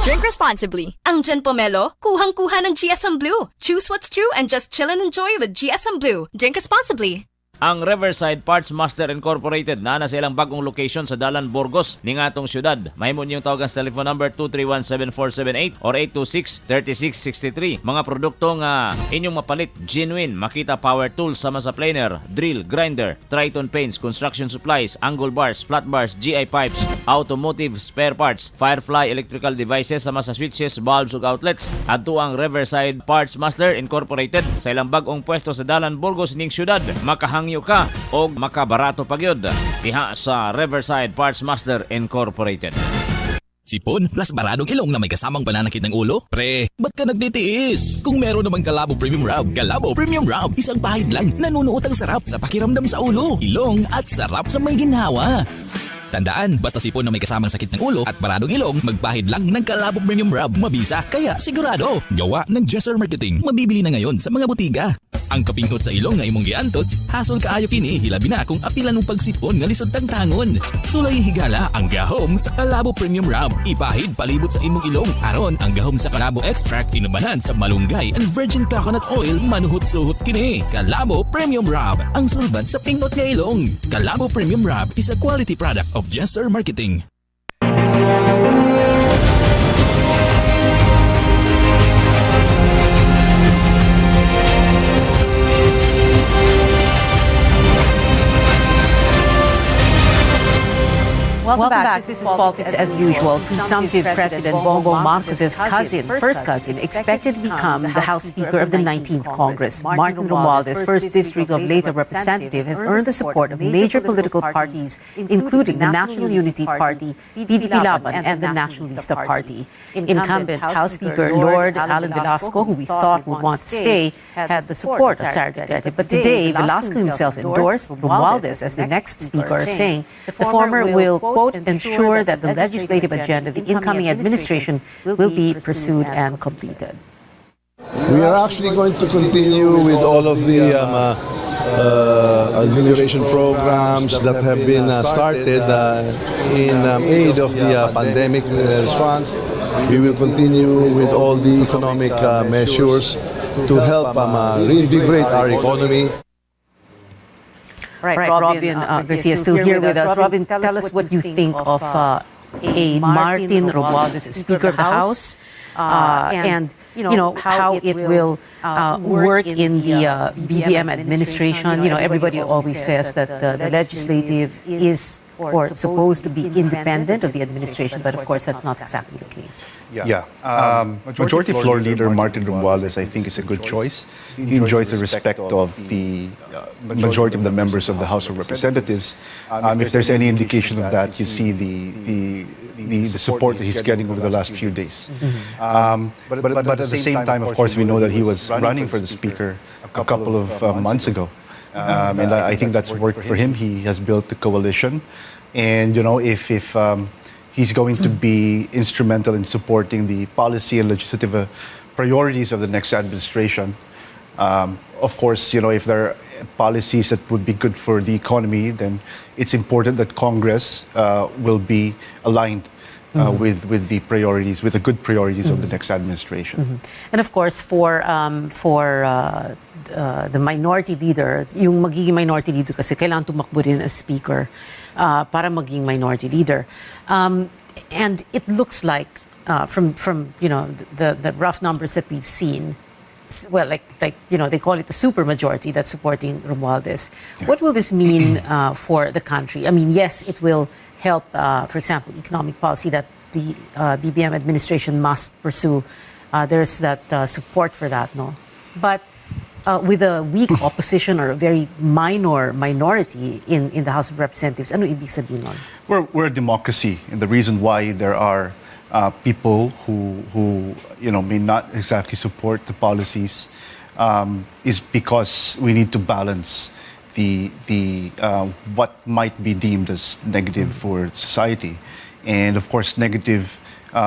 Drink responsibly. Ang Gen Pomelo, kuhang-kuha ng GSM Blue. Choose what's true and just chill and enjoy with GSM Blue. Drink responsibly. Ang Riverside Parts Master Incorporated na silang bagong location sa Dalan, Burgos, ning atong syudad. Mahimo niyong tawagan sa telephone number 231-7478 or 826-3663. Mga produkto nga inyong mapalit, genuine, Makita Power Tools sama sa planer, drill, grinder, Triton Paints, construction supplies, angle bars, flat bars, GI pipes, automotive spare parts, Firefly electrical devices sama sa switches, bulbs ug outlets. Adto ang Riverside Parts Master Incorporated sa ilang bagong pwesto sa Dalan, Burgos ning syudad. Makahangyo ka o makabarato pagyod diha sa Riverside Parts Master Incorporated. Sipon plus baradong ilong na may kasamang pananakit ng ulo? Pre, ba't ka nagtitiis? Kung meron namang Calabo Premium Rub, Calabo Premium Rub, isang pahid lang, nanunuot ang sarap sa pakiramdam sa ulo, ilong at sarap sa may ginhawa. Tandaan, basta sipon na may kasamang sakit ng ulo at baradong ilong, magpahid lang ng Calabo Premium Rub. Mabisa, kaya sigurado. Gawa ng Jesser Marketing. Mabibili na ngayon sa mga butika. Ang kapinghot sa ilong nga imong giantos, hasol kaayo kini, hilabi na kung apilan ng pagsipon nga lisod tang tangon. Sulay higala ang gahom sa Calabo Premium Rub. Ipahid palibot sa imong ilong. Aron ang gahom sa Calabo Extract inumanan sa malunggay and virgin coconut oil manuhot-suhot kini. Calabo Premium Rub, ang sulban sa pingot nga ilong. Calabo Premium Rub is a quality product of Jesser Marketing. Welcome back. This is Politics as usual. Presumptive President Bongbong Marcos' first cousin, expected to become the House Speaker of the 19th Congress. Martin Romualdez, 1st District of Leyte Representative, has earned the support of major political parties, including the National Unity Party, PDP Laban, and the Nationalista Party. Incumbent House Speaker Lord Alan Velasco, who we thought would want to stay, had the support of Sara Duterte. But today, Velasco himself endorsed Romualdez as the next speaker, saying the former will, quote, ensure that the legislative agenda of the incoming administration will be pursued and completed. We are actually going to continue with all of the amelioration programs that have been started in aid of the pandemic response. We will continue with all the economic measures to help reinvigorate our economy. Right, Robin Garcia is still here with us. Robin, tell us what you think of a Martin Romualdez as Speaker of the House, and how it will work in the BBM administration. Everybody always says that the legislative is or supposed to be independent of the administration, but of course that's not exactly the case. Majority Floor Leader Martin Romualdez, I think, is a good choice. He enjoys the respect of the majority of the members of the House of Representatives. If there's any indication of that, you see the support that he's getting over the last few days. But at the same time, of course, we know that he was running for the Speaker a couple of months ago. And I think that's worked for him. He has built a coalition. And, if he's going to be instrumental in supporting the policy and legislative priorities of the next administration, of course, if there are policies that would be good for the economy, then it's important that Congress will be aligned with the priorities, with the good priorities of the next administration. And of course, for the minority leader, yung magiging minority leader kasi kailangan tumakbo rin as speaker para maging minority leader. And it looks like from the rough numbers that we've seen, well, like they call it the super majority that's supporting Romualdez. What will this mean for the country? I mean, yes, it will help, for example, economic policy that the BBM administration must pursue. There's that support for that, no? But with a weak opposition or a very minor minority in the House of Representatives, ano ibig sabihin nun? We're a democracy, and the reason why there are people who may not exactly support the policies is because we need to balance the what might be deemed as negative for society, and of course negative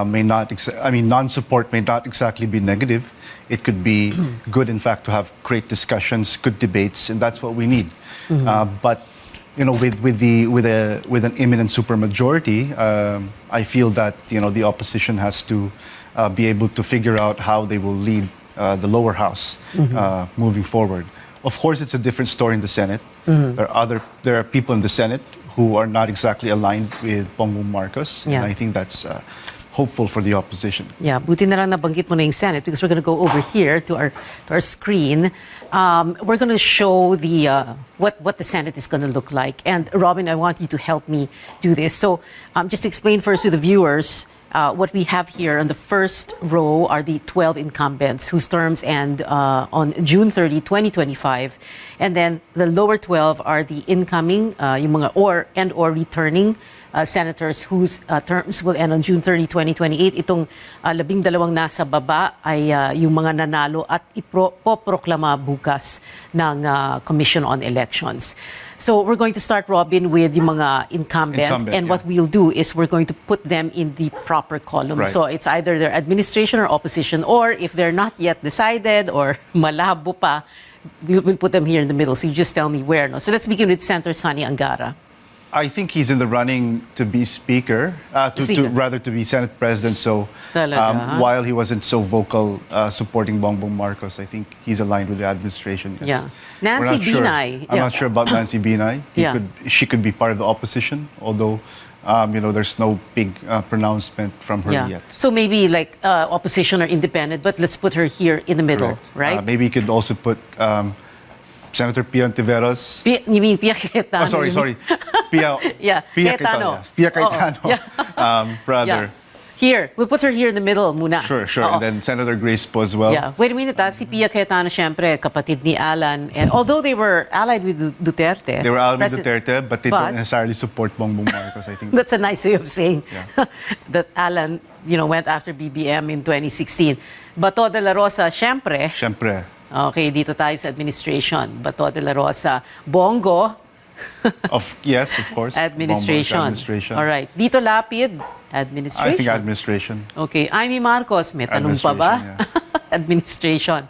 may not. Non-support may not exactly be negative. It could be good, in fact, to have great discussions, good debates, and that's what we need. But with an imminent supermajority, I feel that the opposition has to be able to figure out how they will lead the lower house moving forward. Of course, it's a different story in the Senate. There are people in the Senate who are not exactly aligned with Bongbong Marcos, and I think that's hopeful for the opposition. Yeah, buti na lang nabanggit mo na yung Senate because we're going to go over here to our screen. We're going to show the what the Senate is going to look like. And Robin, I want you to help me do this. So just to explain first to the viewers, what we have here on the first row are the 12 incumbents whose terms end on June 30, 2025. And then the lower 12 are the incoming, yung mga or returning senators whose terms will end on June 30, 2028. Itong 12 nasa baba ay yung mga nanalo at ipoproklama bukas ng Commission on Elections. So we're going to start, Robin, with yung mga incumbent and what we'll do is we're going to put them in the proper column. Right. So it's either their administration or opposition, or if they're not yet decided or malabo pa, we'll put them here in the middle. So you just tell me where. No? So let's begin with Senator Sonny Angara. I think he's in the running to be speaker, to be Senate President. So while he wasn't so vocal supporting Bongbong Marcos, I think he's aligned with the administration. Yes. Yeah, Nancy Binay. I'm not sure about Nancy Binay. She could be part of the opposition, although there's no big pronouncement from her yet. So maybe like opposition or independent, but let's put her here in the middle, right? Maybe you could also put Senator Pia Ontiveros. You mean Pia Cayetano? Oh, sorry. Pia, Yeah, Pia Cayetano. Cayetano. Pia Oo. Cayetano. Yeah. Brother. Yeah. Here, we'll put her here in the middle muna. Sure. Oo. And then Senator Grace po as well. Yeah. Wait a minute, si Pia Cayetano, syempre, kapatid ni Alan. And although they were allied with Duterte. They were allied with President- Duterte, but they don't necessarily support Bongbong Marcos, I think. That's a nice way of saying that Alan, went after BBM in 2016. Bato de la Rosa, syempre. Siyempre. Okay, dito tayo sa administration. Bato de la Rosa. Bongo. Yes, of course. Administration. Bongbong's administration. All right. Dito Lapid, administration. I think administration. Okay. Amy Marcos, may tanong pa ba? Administration.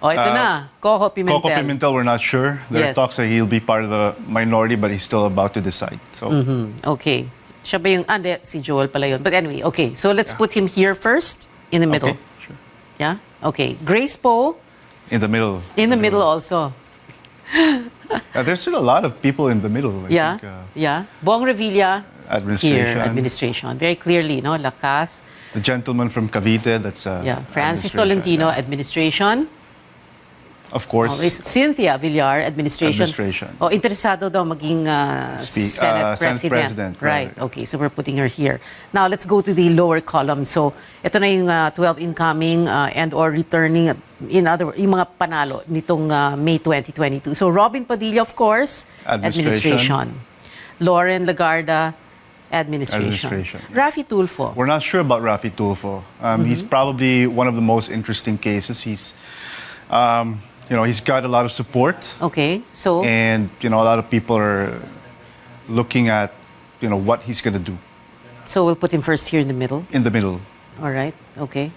O, ito na. Coco Pimentel. Coco Pimentel, we're not sure. There are Yes. talks that he'll be part of the minority, but he's still about to decide. So, Okay. Siya ba yung... Hindi, si Joel pala yun. But anyway, okay. So let's put him here first, in the middle. Okay, sure. Yeah? Okay. Grace Poe, In the middle. in the middle also. There's still a lot of people in the middle. I Yeah? think, Yeah. Bong Revilla, administration. here. Administration. Very clearly, no? Lakas. The gentleman from Cavite, that's Yeah. Francis administration, Tolentino, administration. Of course. Always Cynthia Villar, administration. Administration. Oh, interesado daw maging Senate Senate President. President, Right. right. Okay, so we're putting her here. Now, let's go to the lower column. So, ito na yung 12 incoming and or returning, yung mga panalo nitong May 2022. So, Robin Padilla, of course, Administration. Lauren Lagarda, administration. Raffy Tulfo. We're not sure about Raffy Tulfo. He's probably one of the most interesting cases. He's got a lot of support. Okay, so? And, a lot of people are looking at, what he's going to do. So, we'll put him first here in the middle. In the middle. All right, okay.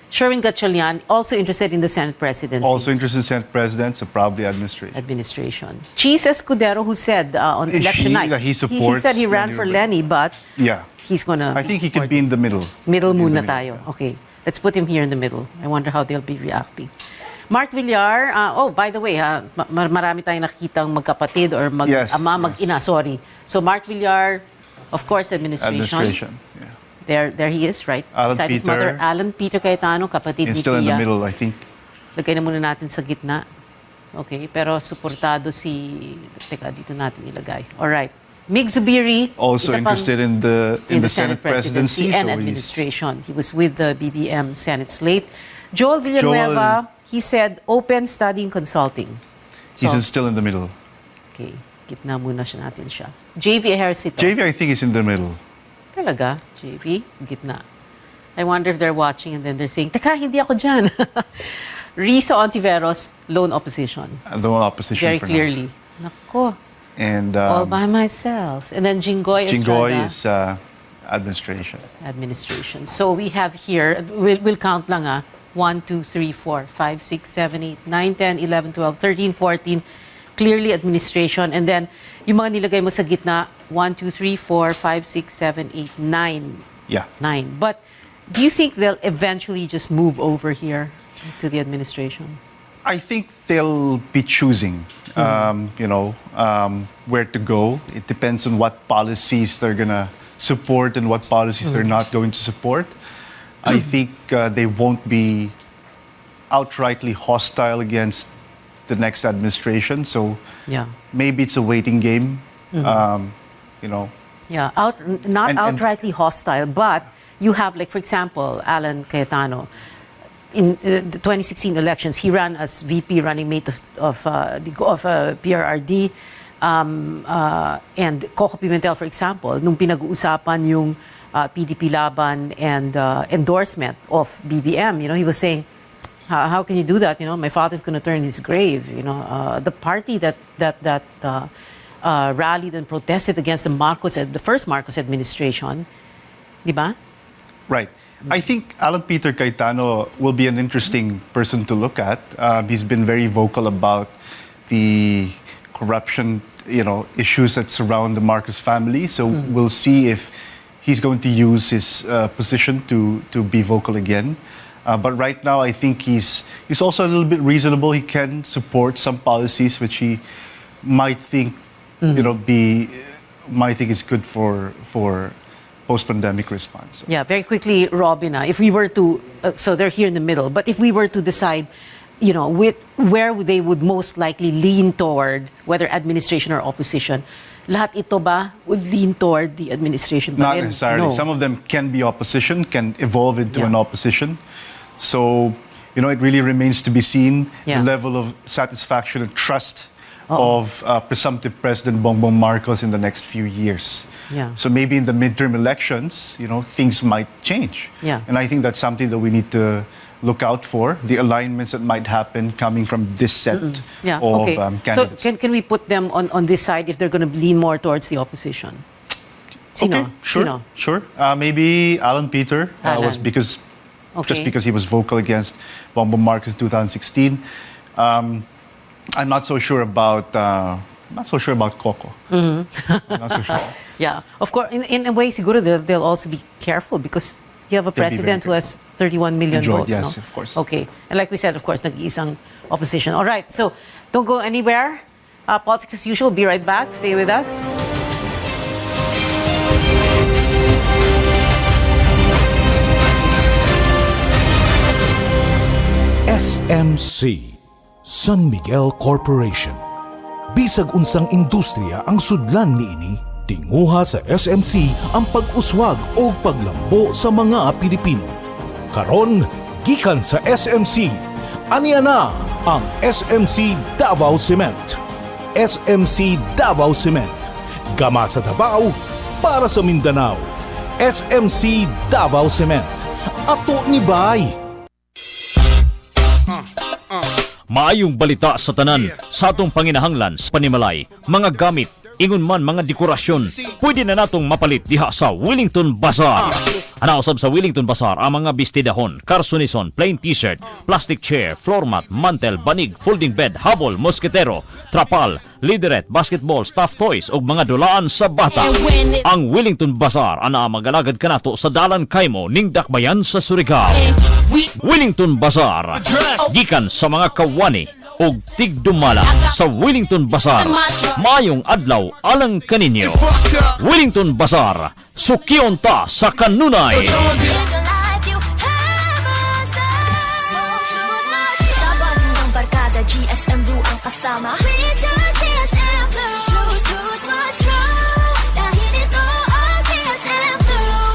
Sherwin Gatchalian, also interested in the Senate presidency. Also interested in Senate President, so probably administration. Administration. Cheese Escudero, who said on election night, that he supports said he ran Lenny for Robredo. Lenny, but Yeah. he's gonna. I think he could be in the middle. Middle In the muna middle, tayo. Okay, let's put him here in the middle. I wonder how they'll be reacting. Mark Villar, by the way, marami tayong nakikitang magkapatid or mag-ama, mag-ina, sorry. So Mark Villar, of course, administration. Administration, yeah. There he is, right? Alan Beside his Peter. mother, Alan Peter Cayetano, kapatid He's ni still in the Pia. middle, I think. Lagay na muna natin sa gitna. Okay, pero suportado Teka, dito natin ilagay. Alright. Mig Zubiri. Also isa pang- interested in the Senate presidency. and so administration. He was with the BBM Senate slate. Joel Villanueva, he said open studying consulting. He's still in the middle. Okay, gitna muna natin siya. JV Ejercito. JV, I think, is in the middle. Talaga, JV, gitna. I wonder if they're watching and then they're saying, teka, hindi ako dyan. Risa Ontiveros, lone opposition. The one opposition Very for clearly. Nako, now. And all by myself. And then Jinggoy Jinggoy Estrada. is administration. Administration. So we have here, we'll count lang 1, 2, 3, 4, 5, 6, 7, 8, 9, 10, 11, 12, 13, 14. Clearly administration. And then, yung mga nilagay mo sa gitna, 1, 2, 3, 4, 5, 6, 7, 8, 9. Yeah. 9. But do you think they'll eventually just move over here to the administration? I think they'll be choosing, where to go. It depends on what policies they're going to support and what policies they're not going to support. I think they won't be outrightly hostile against the next administration. So maybe it's a waiting game. Yeah, not And- outrightly hostile, but you have, like, for example, Alan Cayetano. In the 2016 elections, he ran as VP running mate of PRRD. And Coco Pimentel, for example, nung pinag-uusapan yung PDP laban and endorsement of BBM, he was saying, how can you do that? My father's going to turn his grave. The party that rallied and protested against the first Marcos administration, di ba? Right. I think Alan Peter Cayetano will be an interesting person to look at. He's been very vocal about the corruption, issues that surround the Marcos family. So we'll see if he's going to use his position to be vocal again. But right now, I think he's also a little bit reasonable. He can support some policies which he might think, might think is good for post-pandemic response. Yeah, very quickly, Robin, if we were to, so they're here in the middle, but if we were to decide, where they would most likely lean toward, whether administration or opposition, lahat ito ba would lean toward the administration? Not necessarily. Some of them can be opposition, can evolve into an opposition. So, you know, it really remains to be seen the level of satisfaction and trust of presumptive President Bongbong Marcos in the next few years. So maybe in the midterm elections, you know, things might change. And I think that's something that we need to look out for, the alignments that might happen coming from this set of candidates. So can we put them on this side if they're going to lean more towards the opposition? Sino? Okay, sure, Sino? sure. Maybe Alan Peter was because just because he was vocal against Bongbong Marcos in 2016. I'm not so sure about Coco. I'm not so sure. Yeah, of course. In a way, siguro they'll also be careful because you have a president who has 31 million votes. Yes, no? of course. Okay, and like we said, of course, nag-iisang opposition. All right, so don't go anywhere. Politics as usual. Be right back. Stay with us. SMC, San Miguel Corporation. Bisag unsang industriya ang sudlan niini, tinguha sa SMC ang pag-uswag o paglambo sa mga Pilipino. Karon, gikan sa SMC, aniya na ang SMC Davao Cement. SMC Davao Cement. Gama sa Davao, para sa Mindanao. SMC Davao Cement. Ato ni Bay. Maayong balita sa tanan sa atong panginahanglan sa panimalay, mga gamit, ingon man mga dekorasyon, pwede na natong mapalit diha sa Wellington Bazaar. Anausab sa Wellington Bazaar ang mga bestidahon, karsunison, plain t-shirt, plastic chair, floor mat, mantel, banig, folding bed, habol, mosketero, trapal, lideret, basketball, stuffed toys ug mga dulaan sa bata. Ang Wellington Bazaar ana magalagad kanato sa Dalan Kaimo ning Dakbayan sa Surigao. Wellington Bazaar, gikan sa mga kawani ug tigdumala sa Wellington Bazaar. Mayong adlaw alang kaninyo. Wellington Bazaar, sukion ta sa kanunay. GSM Blue ang kasama.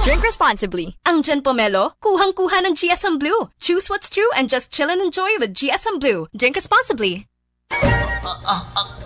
Drink responsibly. Ang Gin Pomelo, kuhang-kuha ng GSM Blue. Choose what's true and just chill and enjoy with GSM Blue. Drink responsibly.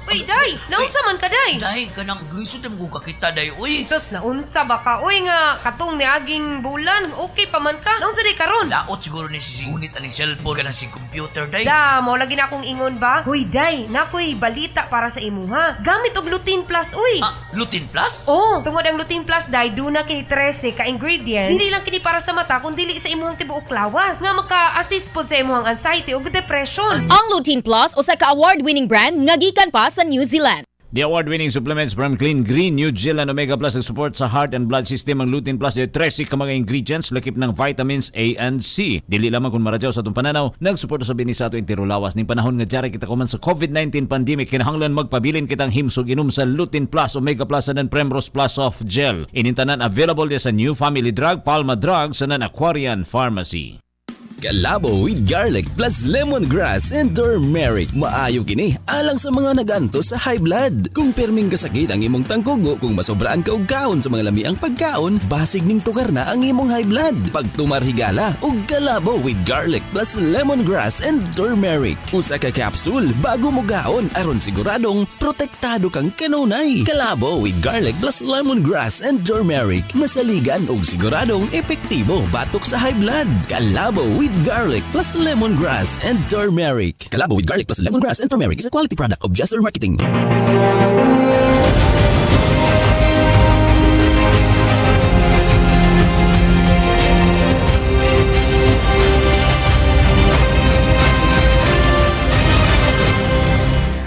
Uy, day! Naunsa man ka, day? Day, kanang glisod na mga kakita, day. Uy! Sus, naunsa ba ka? Uy nga, katong ni aging bulan. Okay pa man ka. Naunsa day karon? Laot siguro ni sisingunit aning cellphone kanang si computer, day. Da, mo lagi na akong ingon ba? Uy, day, nakoy balita para sa imuha. Gamit og Lutein Plus, uy. Lutein Plus? Oo, tungod ang Lutein Plus, day, duna kini 13 ka ingredients. Hindi lang kini para sa mata, kundi sa imuhang tibuok lawas. Nga maka-assist pod sa imuhang anxiety ug depression. Ang Lutein Plus, usa ka award-winning brand nga gikan pa sa New Zealand. The award-winning supplements from Clean Green New Zealand Omega Plus nag-support sa heart and blood system. Ang Lutein Plus ay 13 ka mga ingredients lakip ng vitamins A and C. Dili lamang kung maradyaw sa itong pananaw, nag-support sa binis sa ato intero lawas. Ning panahon nga jari kita kuman sa COVID-19 pandemic, kinahanglan magpabilin kitang himsog inom sa Lutein Plus, Omega Plus and Primrose Plus Soft Gel. Inintanan available sa New Family Drug, Palma Drug sa Aquarian Pharmacy. Kalabo with garlic plus lemongrass and turmeric. Maayo kini alang sa mga naganto sa high blood. Kung perming kasakit ang imong tangkugo, kung masobraan ka og kaon sa mga lami ang pagkaon, basig ning tukar na ang imong high blood. Pagtumar higala og kalabo with garlic plus lemongrass and turmeric. Usa ka capsule bago mo gaon aron siguradong protektado kang kanunay. Kalabo with garlic plus lemongrass and turmeric. Masaligan og siguradong epektibo batok sa high blood. Kalabo with garlic plus lemongrass and turmeric. Kalabo with garlic plus lemongrass and turmeric is a quality product of Jesser Marketing.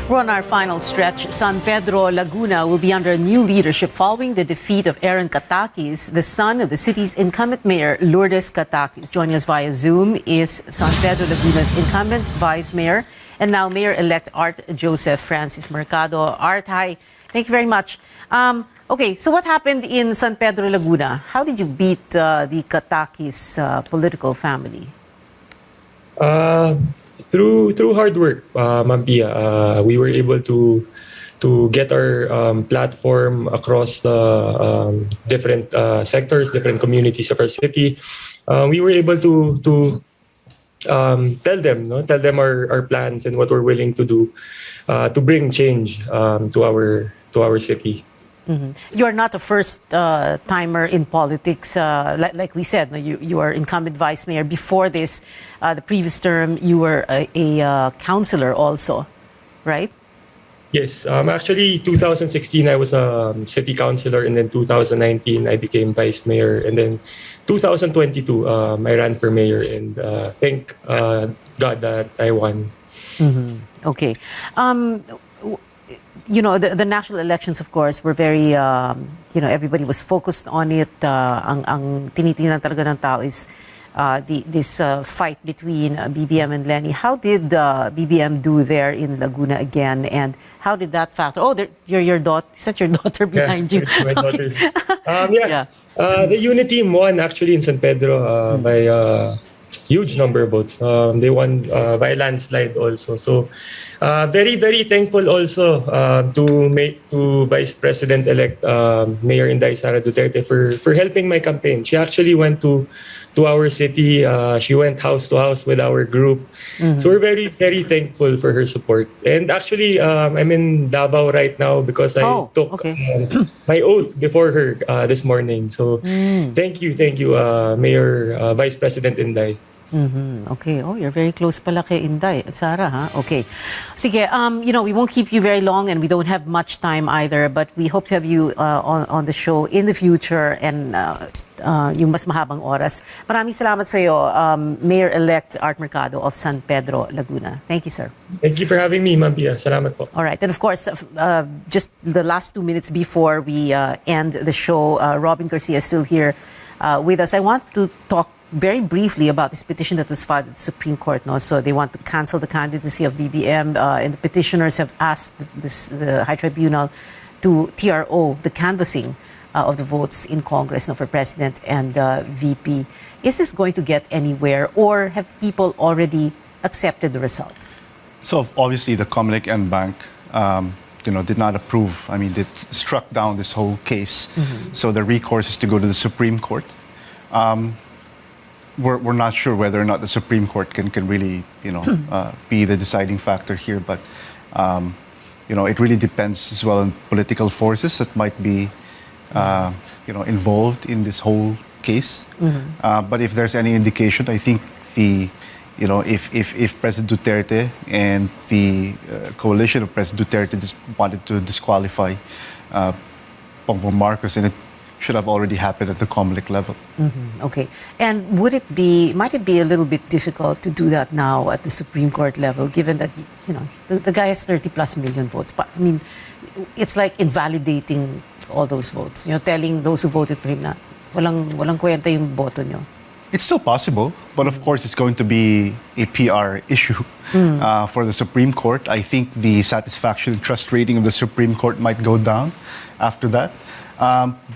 We're on our final stretch. San Pedro, Laguna will be under new leadership following the defeat of Aaron Katakis, the son of the city's incumbent mayor, Lourdes Katakis. Joining us via Zoom is San Pedro, Laguna's incumbent vice mayor and now mayor-elect Art Joseph Francis Mercado. Art, hi. Thank you very much. Okay, so what happened in San Pedro, Laguna? How did you beat the Katakis political family? Through hard work, Ma'am Pia, we were able to to get our platform across the different sectors, different communities of our city. We were able to tell them our plans and what we're willing to do to bring change to our city. You are not the first timer in politics. Like we said, you are incumbent vice mayor. Before this, the previous term, you were a councillor also, right? Yes, actually 2016 I was a city councillor, and then 2019 I became vice mayor, and then 2022 I ran for mayor, and thank God that I won. Okay. The national elections, of course, were very, everybody was focused on it. Ang tinitingnan talaga ng tao is this fight between BBM and Lenny. How did BBM do there in Laguna again, and how did that factor? Oh, your daughter. Is that your daughter behind you? My daughter's. The Unity team won actually in San Pedro by a huge number of votes. They won by a landslide also. So very, very thankful also to Vice President-elect Mayor Inday Sara Duterte for helping my campaign. She actually went to our city. She went house to house with our group. So we're very, very thankful for her support. And actually, I'm in Davao right now because I took my oath before her this morning. So thank you, Mayor Vice President Inday. Okay. Oh, you're very close pala kay Inday. Sarah, ha? Okay. Sige, we won't keep you very long, and we don't have much time either, but we hope to have you on the show in the future, and yung mas mahabang oras. Maraming salamat sa iyo, Mayor-elect Art Mercado of San Pedro, Laguna. Thank you, sir. Thank you for having me, Ma'am Pia. Salamat po. All right. And of course, just the last 2 minutes before we end the show, Robin Garcia is still here with us. I want to talk very briefly about this petition that was filed at the Supreme Court. No? So they want to cancel the candidacy of BBM, and the petitioners have asked the High Tribunal to TRO the canvassing of the votes in Congress for President and VP. Is this going to get anywhere, or have people already accepted the results? So obviously the Comelec and Bank did not approve. I mean, it struck down this whole case. So the recourse is to go to the Supreme Court. We're not sure whether or not the Supreme Court can really, be the deciding factor here. But, it really depends as well on political forces that might be, involved in this whole case. But if there's any indication, I think if President Duterte and the coalition of President Duterte just wanted to disqualify Bongbong Marcos, and it should have already happened at the Comelec level. Okay. And might it be a little bit difficult to do that now at the Supreme Court level, given that, the guy has 30 plus million votes? But, I mean, it's like invalidating all those votes. Telling those who voted for him na walang kwenta yung boto nyo. It's still possible, but of course it's going to be a PR issue for the Supreme Court. I think the satisfaction and trust rating of the Supreme Court might go down after that.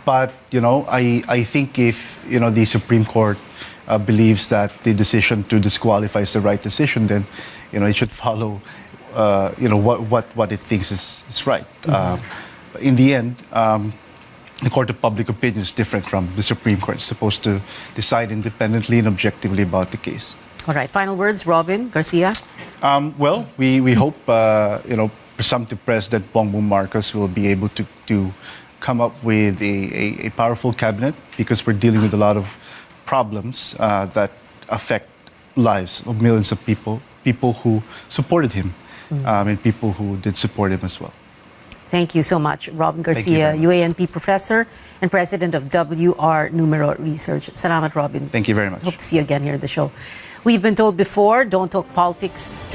But, I think if, the Supreme Court believes that the decision to disqualify is the right decision, then, it should follow, what it thinks is right. In the end, the Court of Public Opinion is different from the Supreme Court. It's supposed to decide independently and objectively about the case. All right. Final words, Robin Garcia? Well, we hope, presumptive President Bongbong Marcos will be able to come up with a powerful cabinet, because we're dealing with a lot of problems that affect lives of millions of people who supported him, and people who did support him as well. Thank you so much, Robin Garcia, UANP professor and president of WR Numero Research. Salamat, Robin. Thank you very much. Hope to see you again here at the show. We've been told before, don't talk politics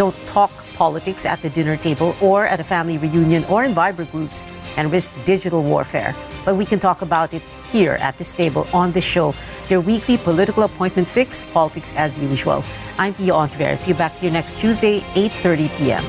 at the dinner table or at a family reunion or in Viber groups, and risk digital warfare. But we can talk about it here at this table on the show. Your weekly political appointment fix, politics as usual. I'm Pia Ontiveros. See you back here next Tuesday, 8:30 p.m.